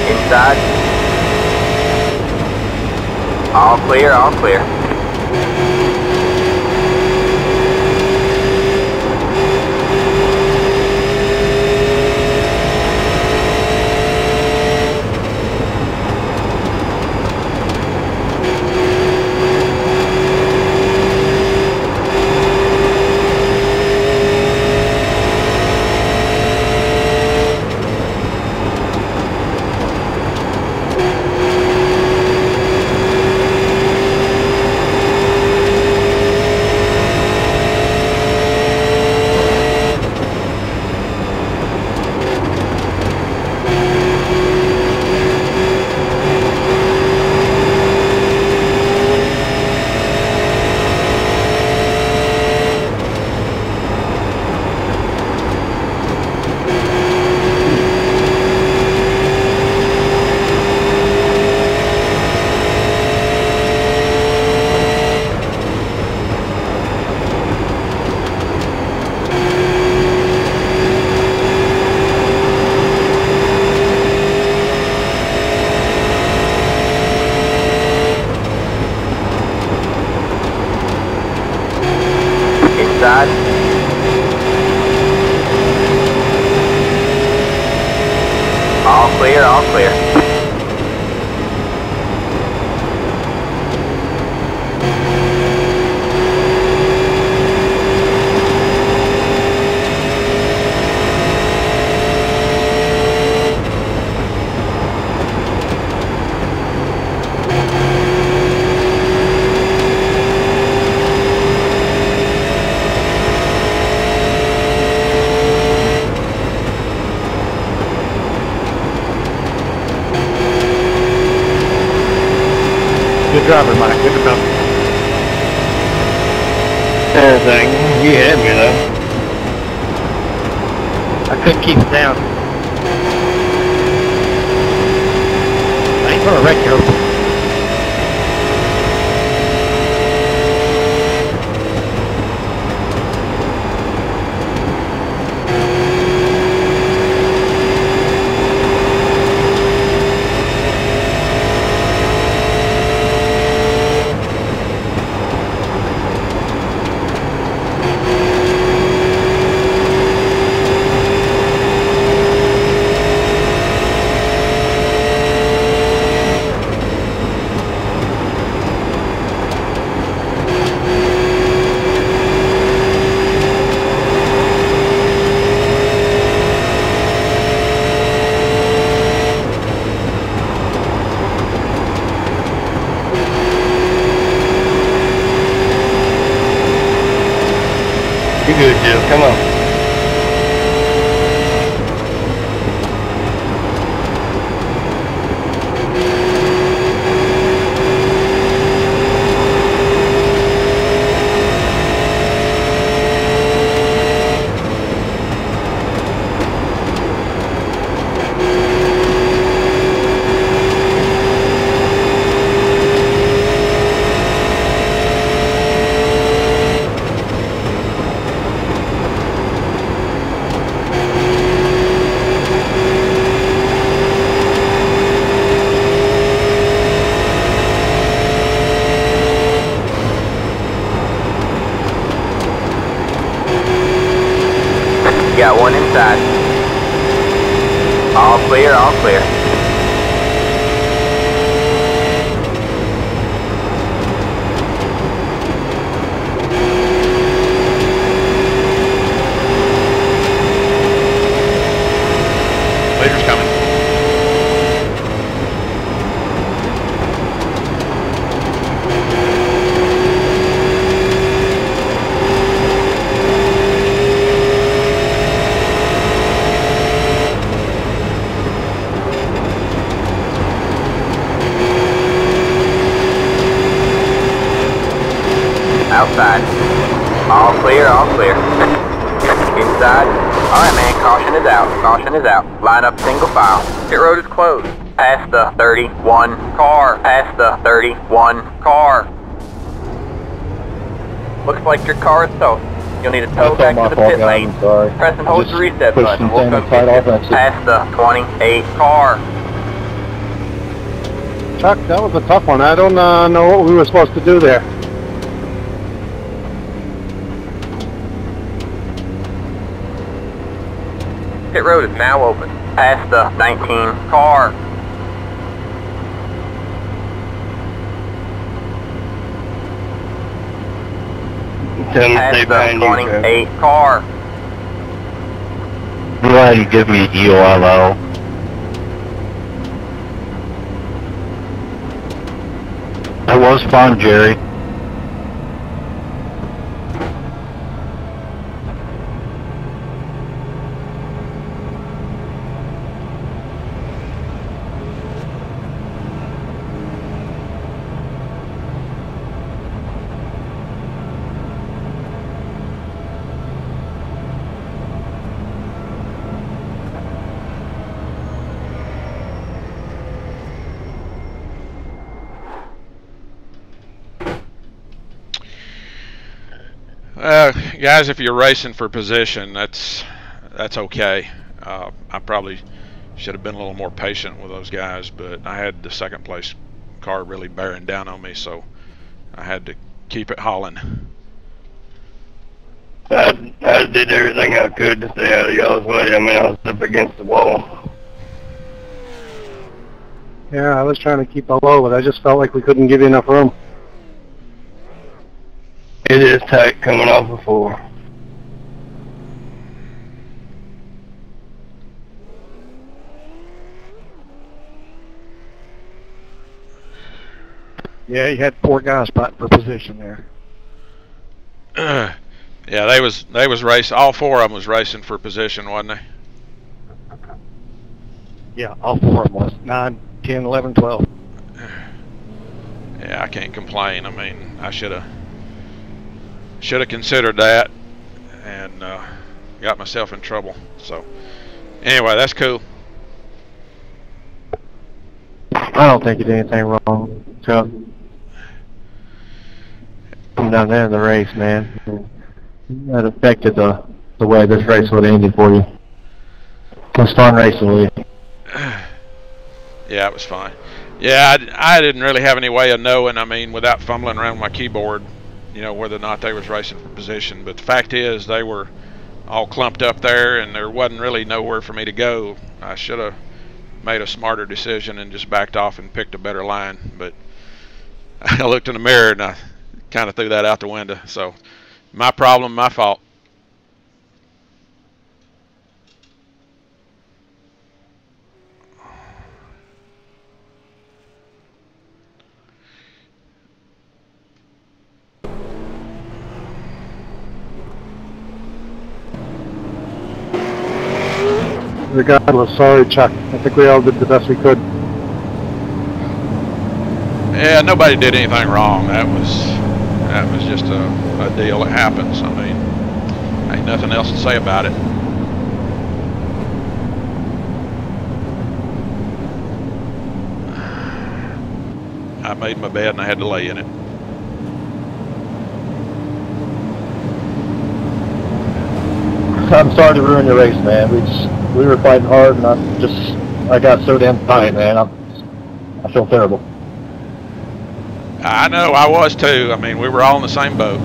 Inside. All clear, all clear. Inside. All clear, all clear. Good driver, Mike. Good to know. Anything. You had me though. I couldn't keep it down. I ain't gonna wreck you. You good, Jill? Come on. Got one inside. All clear, all clear. Leader's coming. Outside. All clear, all clear. Inside. Alright man, caution is out. Caution is out. Line up single file. Pit road is closed. Past the 31 car. Past the 31 car. Looks like your car is toast. You'll need to tow back to the pit lane. Press and hold the reset button. We'll come get you. Past the 28 car. Chuck, that was a tough one. I don't know what we were supposed to do there. Pit road is now open. Past the 19 car. Tell me to stay Past behind the you, Trevor. 28 car. I'm glad you give me EOLO. That was fun, Jerry. Guys, if you're racing for position, that's okay. I probably should have been a little more patient with those guys, but I had the second place car really bearing down on me, so I had to keep it hauling. I did everything I could to stay out of y'all's way. I mean, I was up against the wall. Yeah, I was trying to keep low, but I just felt like we couldn't give you enough room. It is tight coming off before. Yeah, you had 4 guys spotting for position there. Yeah, they was racing. All 4 of them was racing for position, wasn't they? Yeah, all 4 of them was 9, 10, 11, 12. Yeah, I can't complain. I mean, I should have considered that, and got myself in trouble. So Anyway, that's cool. I don't think you did anything wrong, Chuck. Come down there in the race, man. That affected the way this race would have ended for you. It was fun racing with you. Yeah, it was fine. Yeah, I didn't really have any way of knowing, I mean, without fumbling around my keyboard, you know, whether or not they was racing for position. But the fact is, they were all clumped up there, and there wasn't really nowhere for me to go. I should have made a smarter decision and just backed off and picked a better line. But I looked in the mirror, and I kind of threw that out the window. So, my problem, my fault. Regardless, sorry, Chuck. I think we all did the best we could. Yeah, nobody did anything wrong. That was just a deal that happens. I mean, ain't nothing else to say about it. I made my bed and I had to lay in it. I'm sorry to ruin your race, man. We were fighting hard, and I got so damn tired, man. I feel terrible. I know, I was too. I mean, we were all in the same boat.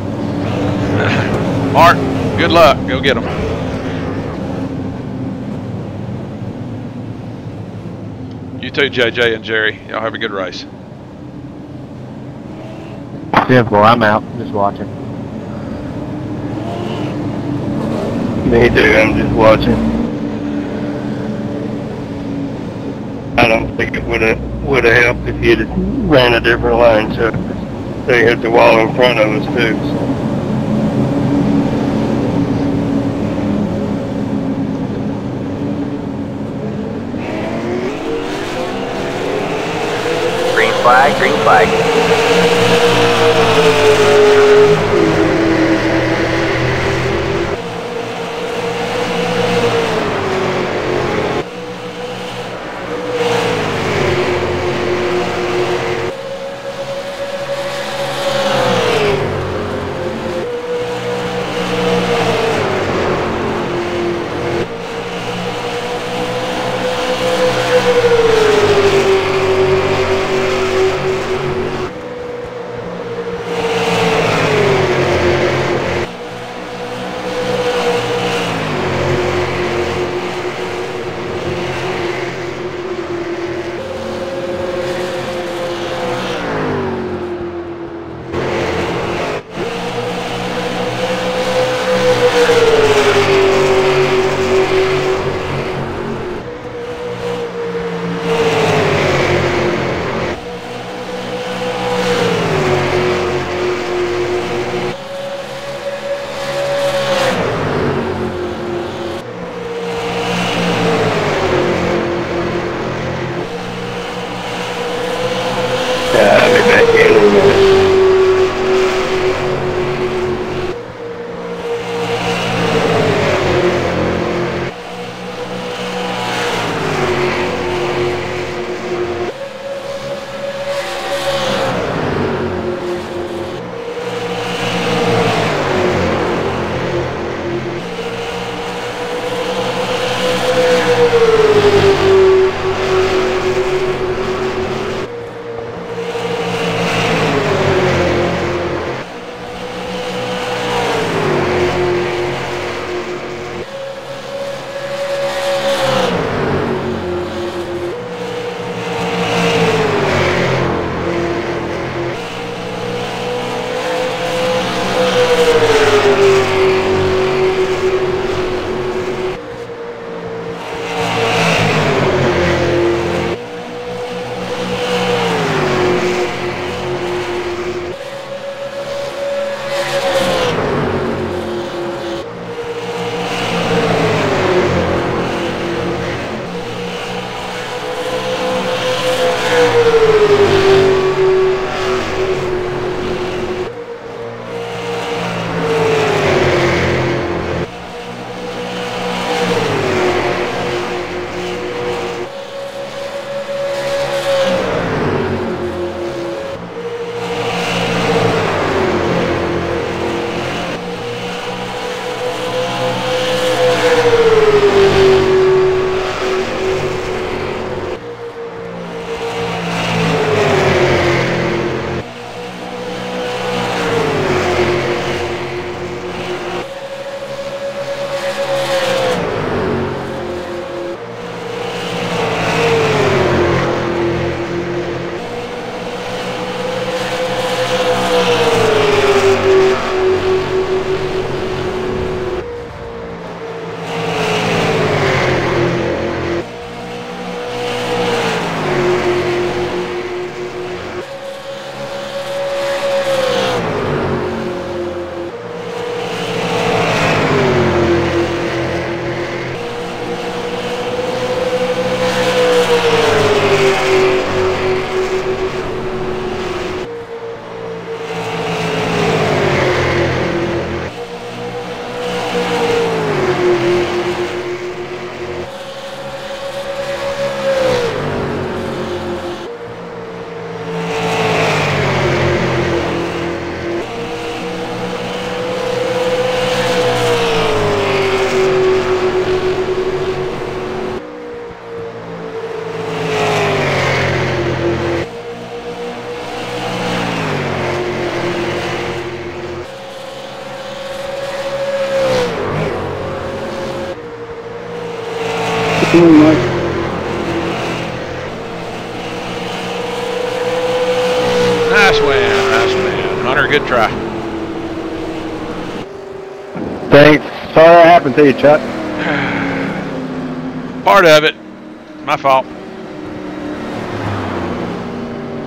Mark, good luck. Go get them. You too, JJ and Jerry. Y'all have a good race. Simple, I'm out. Just watching. Me too, I'm just watching. I don't think it would have helped if you'd ran a different line, so they hit the wall in front of us too. So. Green flag, green flag. Nice win, nice win. Hunter, good try. Thanks. Sorry that happened to you, Chuck. Part of it. My fault.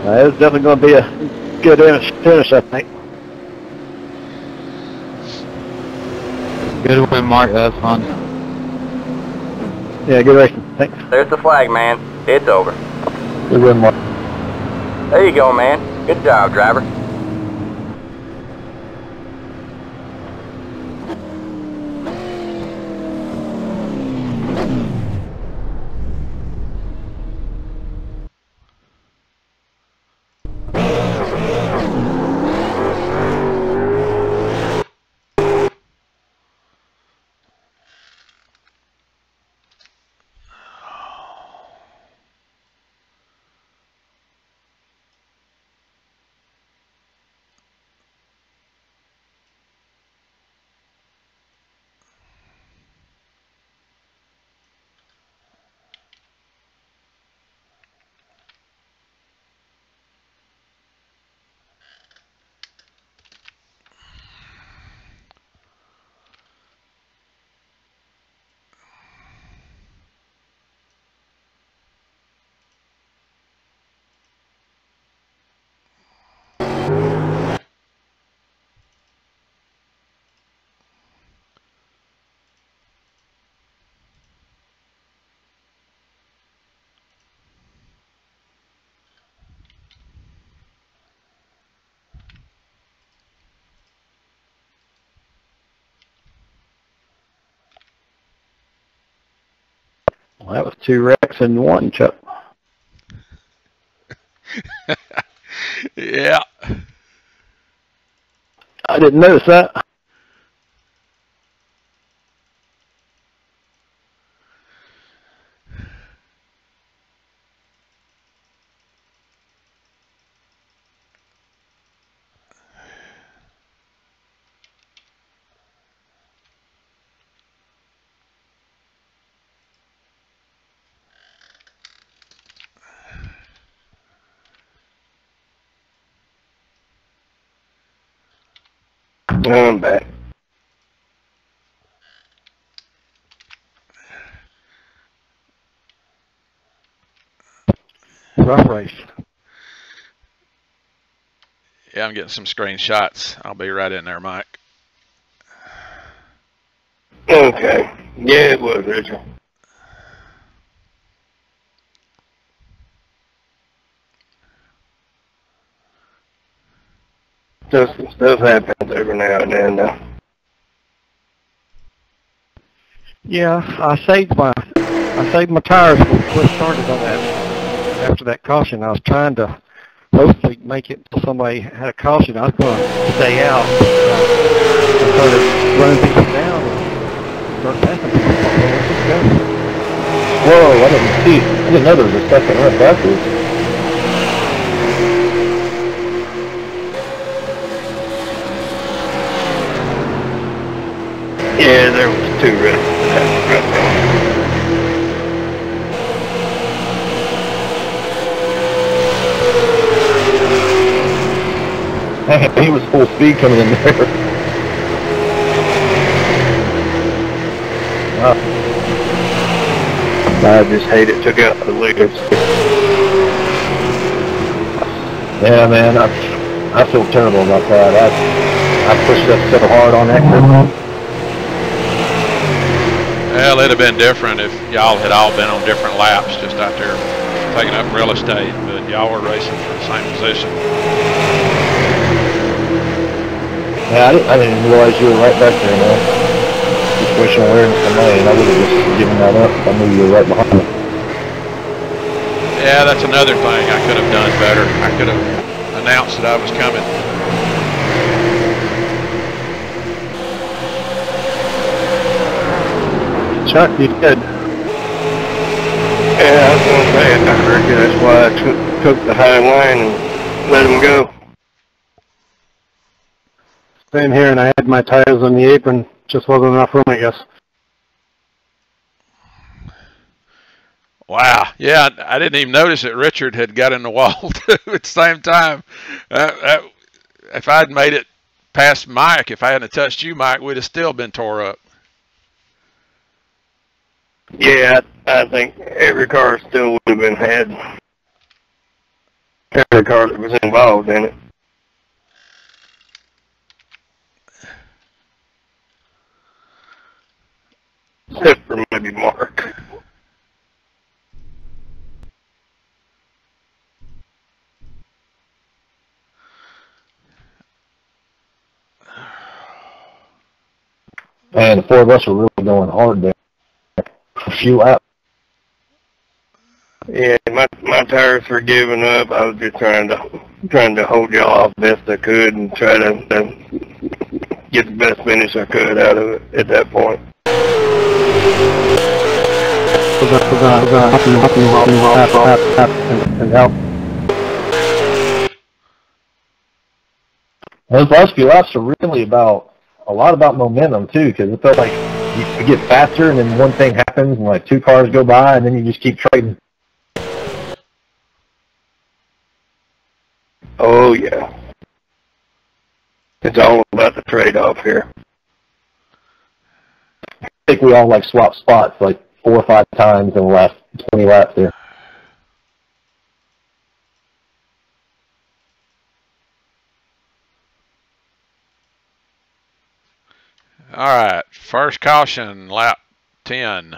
It was definitely going to be a good finish, I think. Good win, Mark. That was fun. Yeah, good racing. Thanks. There's the flag, man. It's over. Good win, Mark. There you go, man. Good job, driver. Well, that was 2 wrecks in 1, Chuck. Yeah. I didn't notice that. I'm back. Rough race. Yeah, I'm getting some screenshots. I'll be right in there, Mike. Okay. Yeah, it was, Richard. Stuff happens every now and then, though. Yeah, I saved my tires when we first started on that. After that caution, I was trying to hopefully make it until somebody had a caution. I was going to stay out. I started running people down and started passing people. Well, let's just go. Whoa, I didn't know there was a second run backwards. Yeah, there was 2 risks. He was full speed coming in there. I just hate it. Took out the leaders. Yeah, man, I feel terrible about that. I pushed up so hard on that curve. Well, it'd have been different if y'all had all been on different laps, just out there taking up real estate, but y'all were racing for the same position. Yeah, I didn't realize you were right back there, man. Situational awareness of mine, I would have just given that up. I knew you were right behind me. Yeah, that's another thing I could have done better. I could have announced that I was coming. Chuck, you did. Yeah, I was going to say it. I heard you. That's why I took the high line and let him go. Same here, and I had my tires on the apron. Just wasn't enough room, I guess. Wow. Yeah, I didn't even notice that Richard had got in the wall too at the same time. If I'd made it past Mike, if I hadn't touched you, Mike, we'd have still been tore up. Yeah, I think every car still would have been had. Every car that was involved in it. Except for maybe Mark. Man, the four of us were really going hard there. A few laps. Yeah, my tires were giving up. I was just trying to hold y'all off best I could and try to get the best finish I could out of it at that point. And help. Those last few laps are really a lot about momentum too, because it felt like you get faster and then one thing happens and like two cars go by and then you just keep trading. Oh yeah. It's all about the trade-off here. I think we all like swapped spots like 4 or 5 times in the last 20 laps there. All right, first caution, lap 10.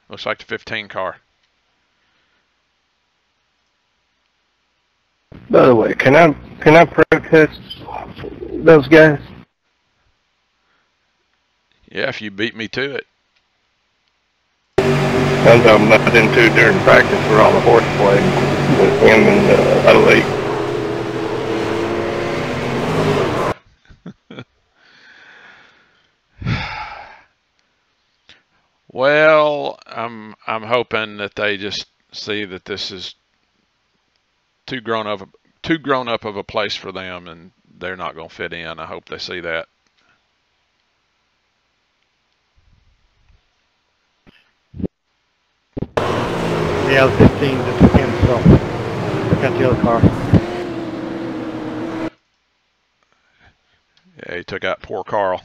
Looks like the 15 car. By the way, can I protest those guys? Yeah, if you beat me to it. I'm talking about them two during practice for all the horseplay with him and Elite. Well, I'm hoping that they just see that this is too grown up of a place for them, and they're not going to fit in. I hope they see that. Yeah, the 15 just took him, so took out the other car. Yeah, he took out poor Carl.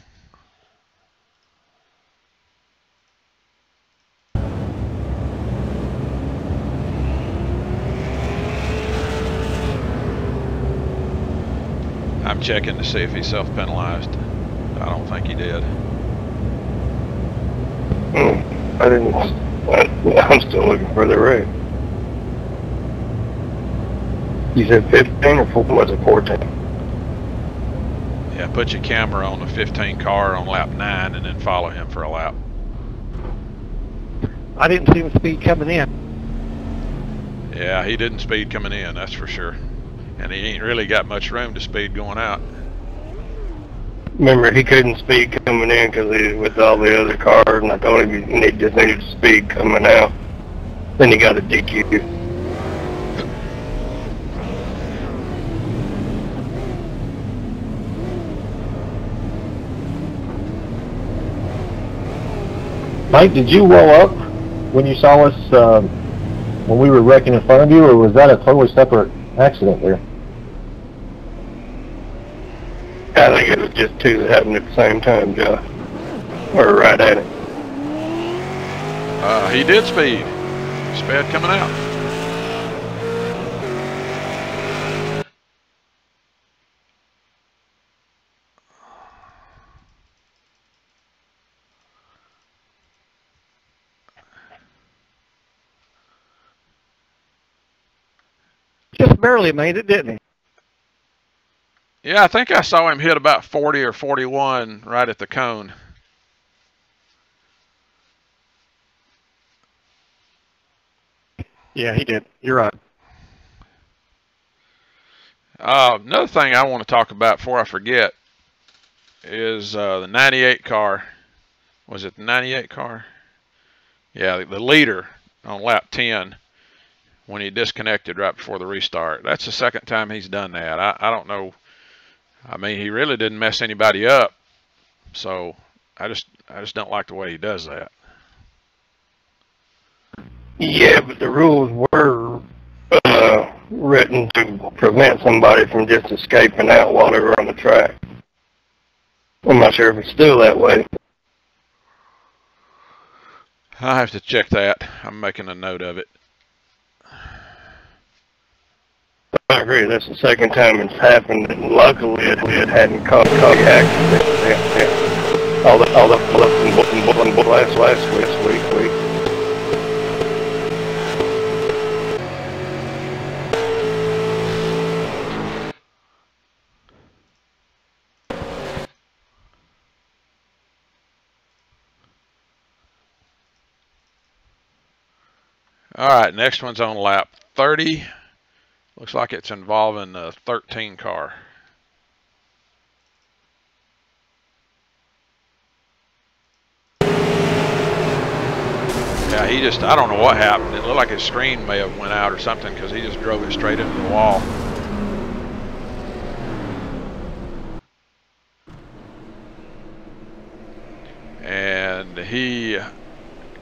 I'm checking to see if he's self-penalized. I don't think he did. I didn't. I'm still looking for the rate. You said 15 or 4, was it 14? Yeah, put your camera on the 15 car on lap 9 and then follow him for a lap. I didn't see him speed coming in. Yeah, he didn't speed coming in, that's for sure. And he ain't really got much room to speed going out. Remember, he couldn't speed coming in because he was with all the other cars, and I told him he just needed speed coming out. Then he got a DQ. Mike, did you roll up when you saw us when we were wrecking in front of you, or was that a totally separate accident there? I think it was just two that happened at the same time, Josh. Or right at it. He did speed. Sped coming out. Just barely made it, didn't he? Yeah, I think I saw him hit about 40 or 41 right at the cone. Yeah, he did. You're right. Another thing I want to talk about before I forget is the 98 car. Was it the 98 car? Yeah, the leader on lap 10 when he disconnected right before the restart. That's the second time he's done that. I don't know. I mean, he really didn't mess anybody up, so I just don't like the way he does that. Yeah, but the rules were written to prevent somebody from just escaping out while they were on the track. I'm not sure if it's still that way. I'll have to check that. I'm making a note of it. I agree. That's the second time it's happened, and luckily it hadn't caused the accident. Yeah. All the last week. All right, next one's on lap 30. Looks like it's involving the 13 car. Yeah, he just, I don't know what happened. It looked like his screen may have went out or something because he just drove it straight into the wall. And he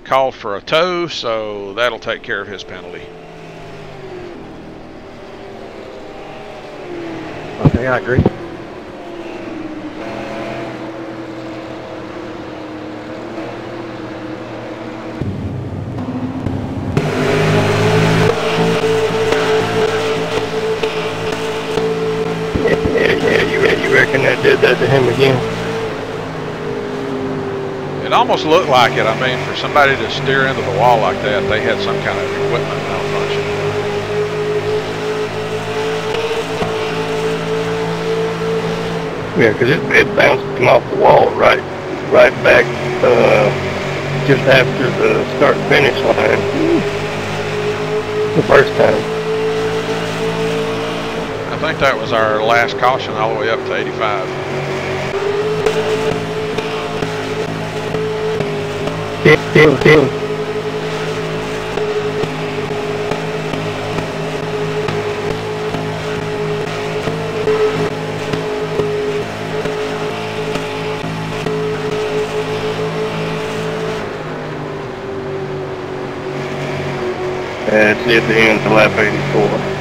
called for a tow, so that'll take care of his penalty. Okay, I agree. Yeah, you reckon that did that to him again? It almost looked like it. I mean, for somebody to steer into the wall like that, they had some kind of equipment malfunction. Yeah, because it bounced him off the wall right back just after the start-finish line the first time. I think that was our last caution all the way up to 85. Yeah. It's at the end of lap 84.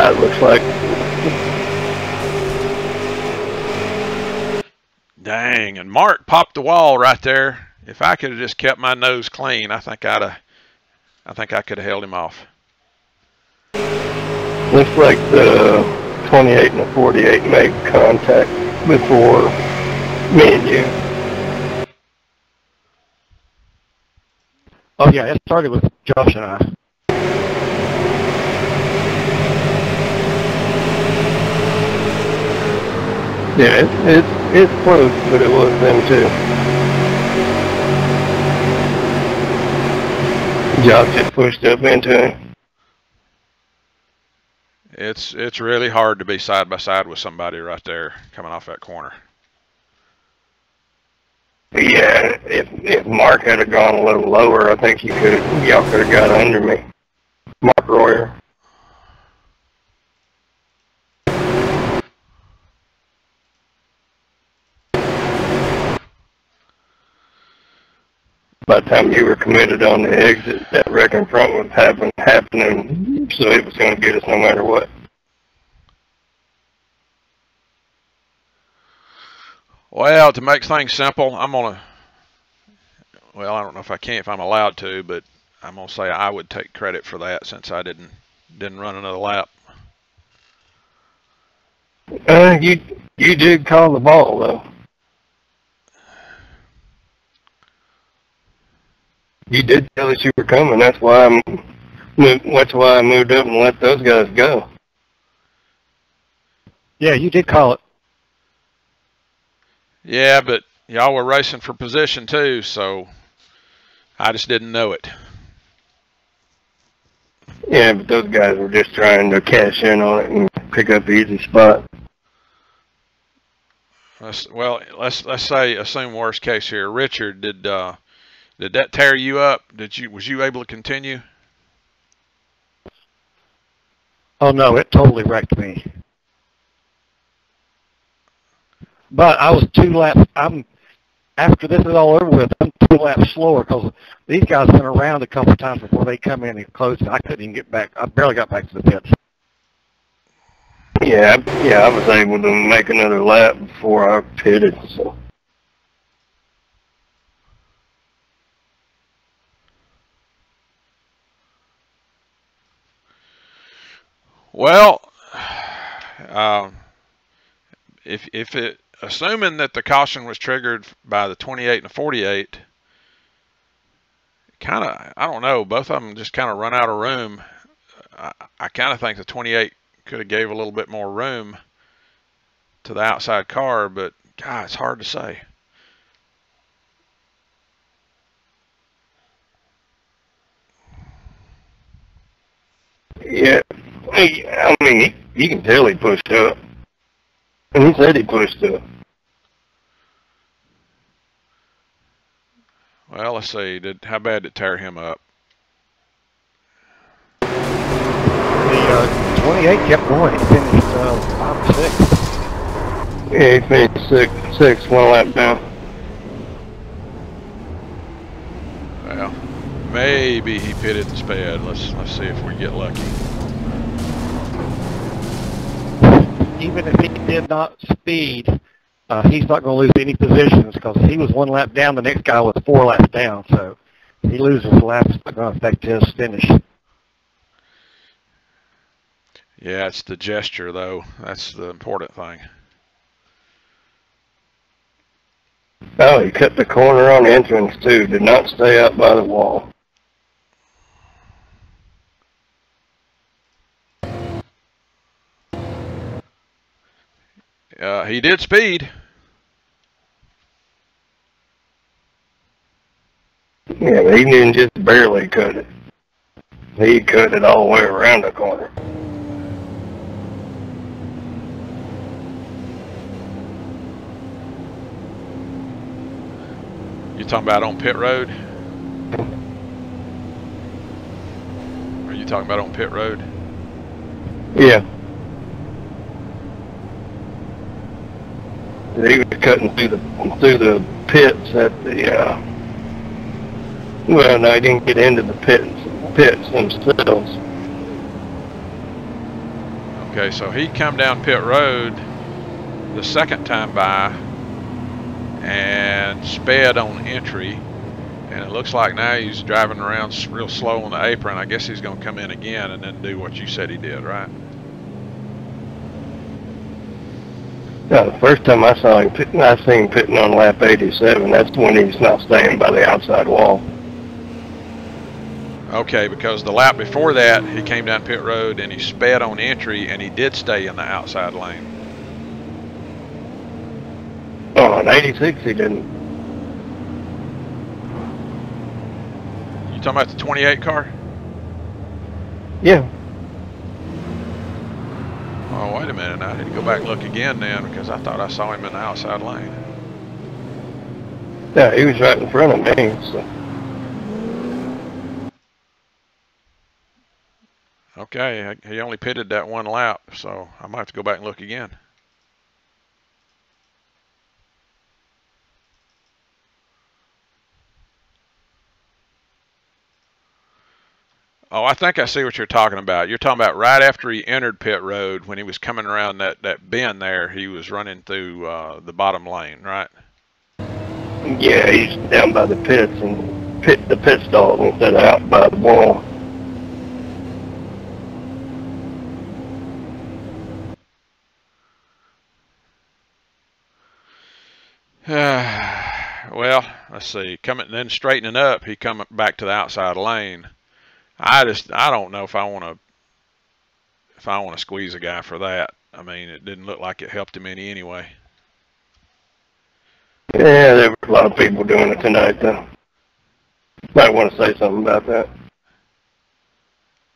It looks like. Dang, and Mark popped the wall right there. If I could have just kept my nose clean, I think I could have held him off. Looks like the 28 and the 48 made contact before me and you. Oh yeah, it started with Josh and I. Yeah, it's close, but it was them too. Josh just pushed up into him. It's really hard to be side by side with somebody right there coming off that corner. Yeah, if Mark had have gone a little lower, I think y'all could have got under me. Mark Royer. By the time you were committed on the exit, that wreck in front was happening, so it was going to get us no matter what. Well, to make things simple, I'm going to, well, I don't know if I can, if I'm allowed to, but I'm going to say I would take credit for that since I didn't run another lap. You did call the ball, though. You did tell us you were coming. That's why I moved up and let those guys go. Yeah, you did call it. Yeah, but y'all were racing for position too, so I just didn't know it. Yeah, but those guys were just trying to cash in on it and pick up the easy spot. Well, let's say, assume worst case here. Richard, did that tear you up? Was you able to continue? Oh no, it totally wrecked me. But I was 2 laps. After this is all over with, I'm 2 laps slower because these guys went around a couple of times before they come in and close. I couldn't even get back. I barely got back to the pits. Yeah, I was able to make another lap before I pitted. So. Well, assuming that the caution was triggered by the 28 and the 48, kind of, I don't know, both of them just kind of run out of room. I kind of think the 28 could have gave a little bit more room to the outside car, but God, it's hard to say. Yeah, I mean, you can tell he pushed up. And he said he pushed up. Well, let's see. How bad did it tear him up? The 28 kept going. He finished 5 or 6. Yeah, he finished six, 1 lap down. Well, maybe he pitted and sped. Let's see if we get lucky. Even if he did not speed, he's not going to lose any positions because he was 1 lap down. The next guy was 4 laps down. So if he loses laps, it's not going to affect his finish. Yeah, it's the gesture, though. That's the important thing. Oh, he cut the corner on entrance, too. Did not stay up by the wall. He did speed. Yeah, but he didn't just barely cut it. He cut it all the way around the corner. You talking about on pit road? Are you talking about on pit road? Yeah. He was cutting through the pits at the well, no, he didn't get into the pits themselves. Okay, so he come down pit road the second time by and sped on entry, and it looks like now he's driving around real slow on the apron. I guess he's going to come in again and then do what you said he did, right? No, the first time I saw him, I seen him pitting on lap 87. That's when he's not staying by the outside wall. Okay, because the lap before that, he came down pit road and he sped on entry, and he did stay in the outside lane. Oh, on 86 he didn't. You talking about the 28 car? Yeah. Oh, wait a minute. I need to go back and look again then, because I thought I saw him in the outside lane. Yeah, he was right in front of me. So. Okay, he only pitted that 1 lap, so I might have to go back and look again. Oh, I think I see what you're talking about. You're talking about right after he entered pit road, when he was coming around that bend there, he was running through the bottom lane, right? Yeah, he's down by the pits and the pit stall instead of out by the wall. Well, let's see. Then straightening up, he come back to the outside lane. I don't know if I want to squeeze a guy for that. I mean, it didn't look like it helped him any anyway. Yeah, there were a lot of people doing it tonight, though. Might want to say something about that.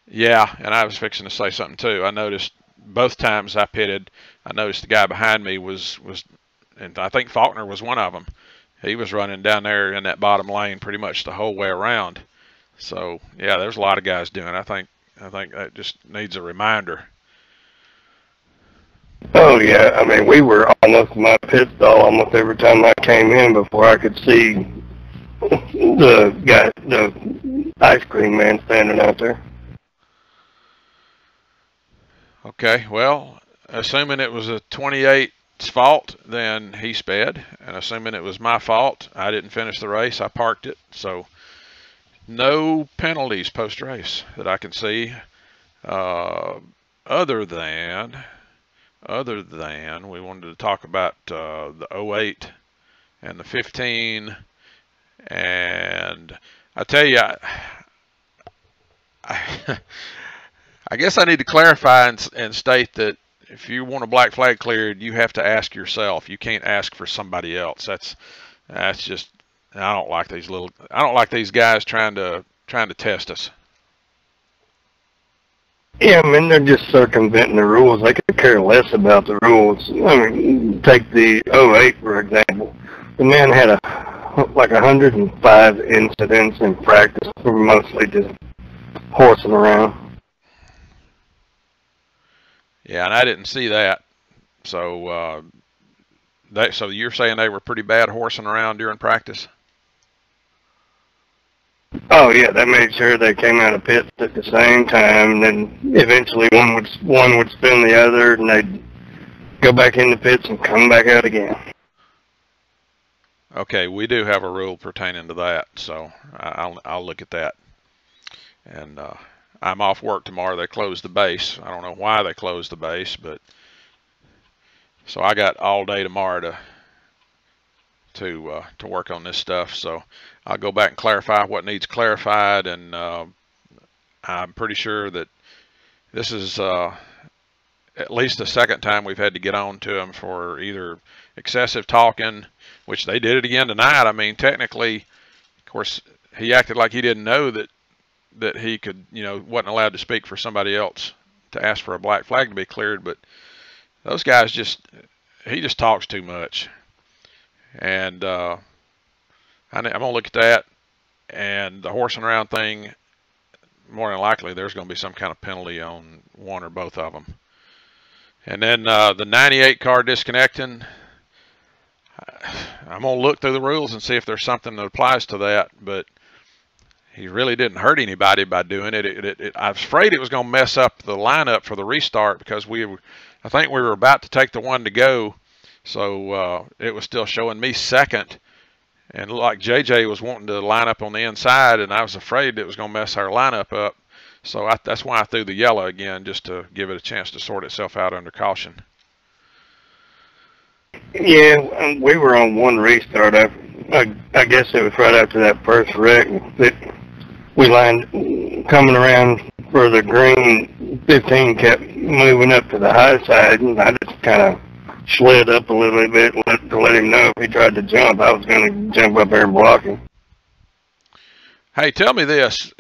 Yeah, and I was fixing to say something too. I noticed both times I pitted, I noticed the guy behind me was, and I think Faulkner was one of them. He was running down there in that bottom lane pretty much the whole way around. So yeah, there's a lot of guys doing it. I think that just needs a reminder. Oh yeah, I mean we were almost in my pit stall almost every time I came in before I could see the ice cream man standing out there. Okay, well, assuming it was a 28's fault, then he sped, and assuming it was my fault, I didn't finish the race, I parked it, so no penalties post-race that I can see, other than we wanted to talk about the 08 and the 15, and I tell you, I guess I need to clarify and state that if you want a black flag cleared, you have to ask yourself. You can't ask for somebody else. That's just, I don't like these guys trying to test us. Yeah, I mean, they're just circumventing the rules. They could care less about the rules. I mean, take the 08, for example. The man had like 105 incidents in practice, mostly just horsing around. Yeah, and I didn't see that. So, so you're saying they were pretty bad horsing around during practice? Oh yeah, they made sure they came out of pits at the same time, and then eventually one would spin the other, and they'd go back in the pits and come back out again. Okay, we do have a rule pertaining to that, so I'll look at that. And I'm off work tomorrow. They closed the base. I don't know why they closed the base, but so I got all day tomorrow to work on this stuff. So I'll go back and clarify what needs clarified, and I'm pretty sure that this is at least the second time we've had to get on to him for either excessive talking, which they did it again tonight. I mean, technically, of course, he acted like he didn't know that he could, wasn't allowed to speak for somebody else to ask for a black flag to be cleared, but those guys he just talks too much. And I'm going to look at that, and the horsing around thing, more than likely there's going to be some kind of penalty on one or both of them. And then the 98 car disconnecting, I'm going to look through the rules and see if there's something that applies to that, but he really didn't hurt anybody by doing it. I was afraid it was going to mess up the lineup for the restart, because I think we were about to take the one to go, so it was still showing me second, and like JJ was wanting to line up on the inside, and I was afraid it was going to mess our lineup up, so that's why I threw the yellow again, just to give it a chance to sort itself out under caution. Yeah, we were on one restart. I guess it was right after that first wreck that we lined coming around for the green. 15 kept moving up to the high side, and I just kind of slid up a little bit to let him know if he tried to jump, I was going to jump up there and block him. Hey, tell me this.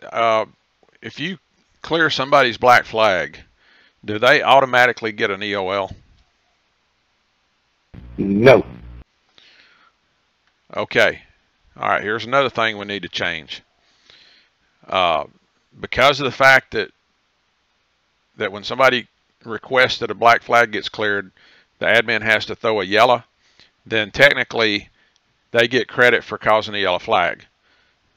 If you clear somebody's black flag, do they automatically get an EOL? No. Okay. All right, here's another thing we need to change. Because of the fact that when somebody requests that a black flag gets cleared, the admin has to throw a yellow, then technically they get credit for causing a yellow flag.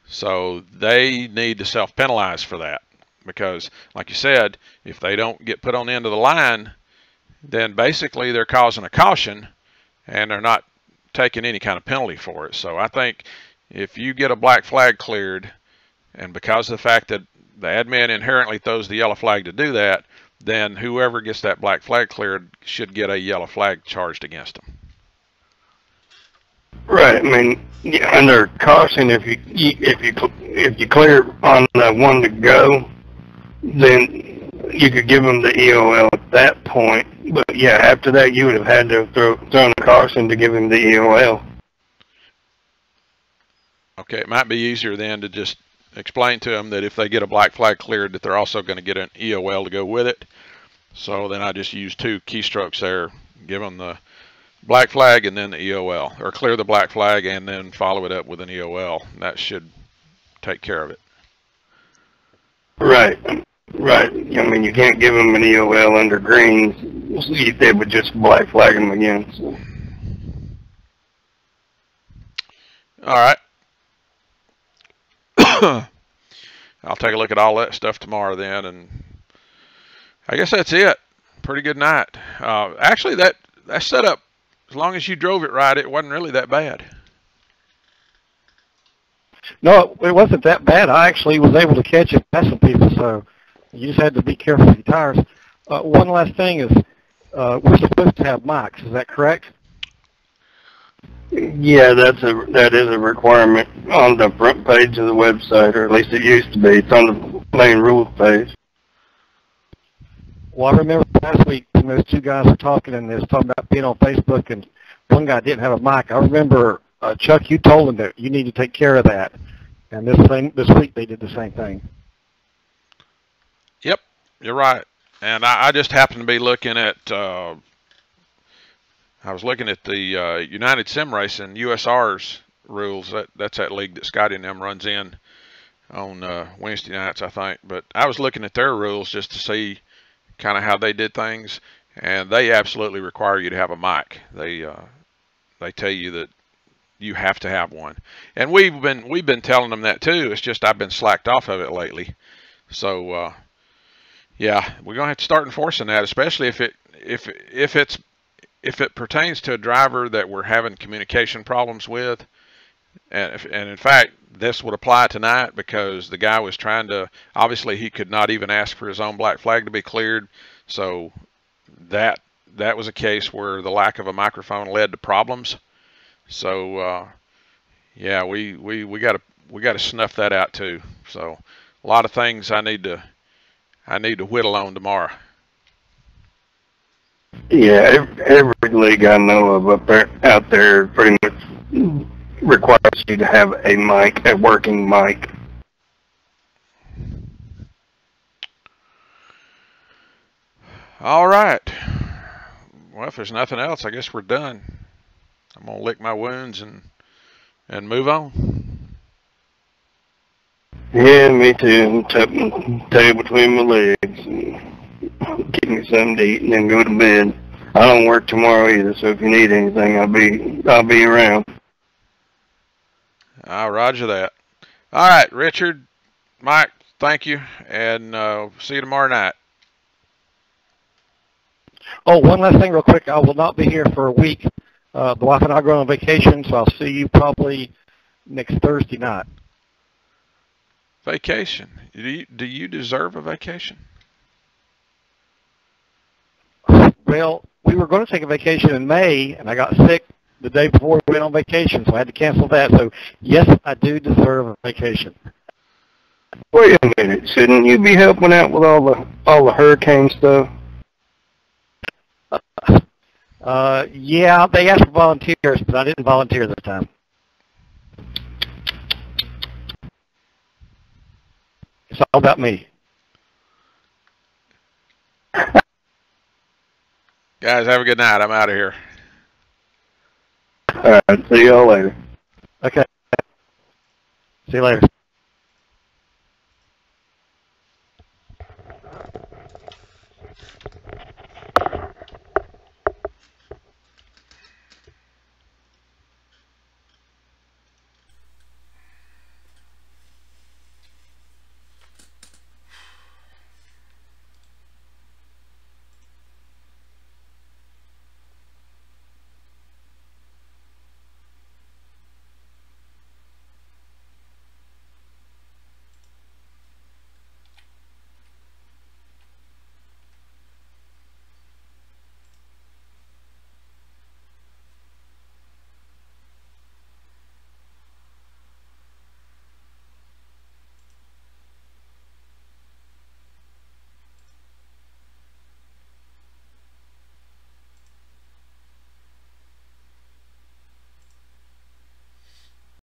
So they need to self-penalize for that, because like you said, if they don't get put on the end of the line, then basically they're causing a caution and they're not taking any kind of penalty for it. So I think if you get a black flag cleared, and because of the fact that the admin inherently throws the yellow flag to do that, then whoever gets that black flag cleared should get a yellow flag charged against them. Right. I mean, yeah, under caution, if you clear on the one to go, then you could give them the EOL at that point. But yeah, after that, you would have had to throw the caution to give him the EOL. Okay, it might be easier then to just explain to them that if they get a black flag cleared, that they're also going to get an EOL to go with it. So then I just use two keystrokes there, give them the black flag and then the EOL, or clear the black flag and then follow it up with an EOL. That should take care of it. Right. Right. I mean, you can't give them an EOL under greens. They would just black flag them again. So. All right. I'll take a look at all that stuff tomorrow then, and I guess that's it. Pretty good night. Actually, that setup, as long as you drove it right, it wasn't really that bad. No, it wasn't that bad. I actually was able to catch it past some people, so you just had to be careful with your tires. One last thing is, we're supposed to have mics. Is that correct? Yeah, that is a requirement on the front page of the website, or at least it used to be. It's on the main rules page. Well, I remember last week when those two guys were talking, and they was talking about being on Facebook, and one guy didn't have a mic. I remember, Chuck, you told them that you need to take care of that, and this week they did the same thing. Yep, you're right. And I just happened to be looking at, I was looking at the United Sim Racing USR's rules. That's that league that Scotty and them runs in on Wednesday nights, I think. But I was looking at their rules just to see kind of how they did things, and they absolutely require you to have a mic. They tell you that you have to have one, and we've been telling them that too. It's just I've been slacked off of it lately. So yeah, we're gonna have to start enforcing that, especially if it pertains to a driver that we're having communication problems with. And in fact, this would apply tonight because the guy was trying to, obviously he could not even ask for his own black flag to be cleared. So that was a case where the lack of a microphone led to problems. So yeah, we got to snuff that out too. So a lot of things I need to whittle on tomorrow. Yeah, every league I know of out there pretty much requires you to have a mic, a working mic. All right. Well, if there's nothing else, I guess we're done. I'm gonna lick my wounds and move on. Yeah, me too. Tail between my legs. Get me something to eat and then go to bed. I don't work tomorrow either, so if you need anything, I'll be around. I'll roger that. All right, Richard, Mike, thank you, and see you tomorrow night. Oh, one last thing real quick. I will not be here for a week. The wife and I are going on vacation, so I'll see you probably next Thursday night. Vacation? Do you deserve a vacation? Well, we were going to take a vacation in May, and I got sick the day before we went on vacation, so I had to cancel that. So, yes, I do deserve a vacation. Wait a minute. Shouldn't you be helping out with all the hurricane stuff? Yeah, they asked for volunteers, but I didn't volunteer this time. It's all about me. Guys, have a good night. I'm out of here. All right. See y'all later. Okay. See you later.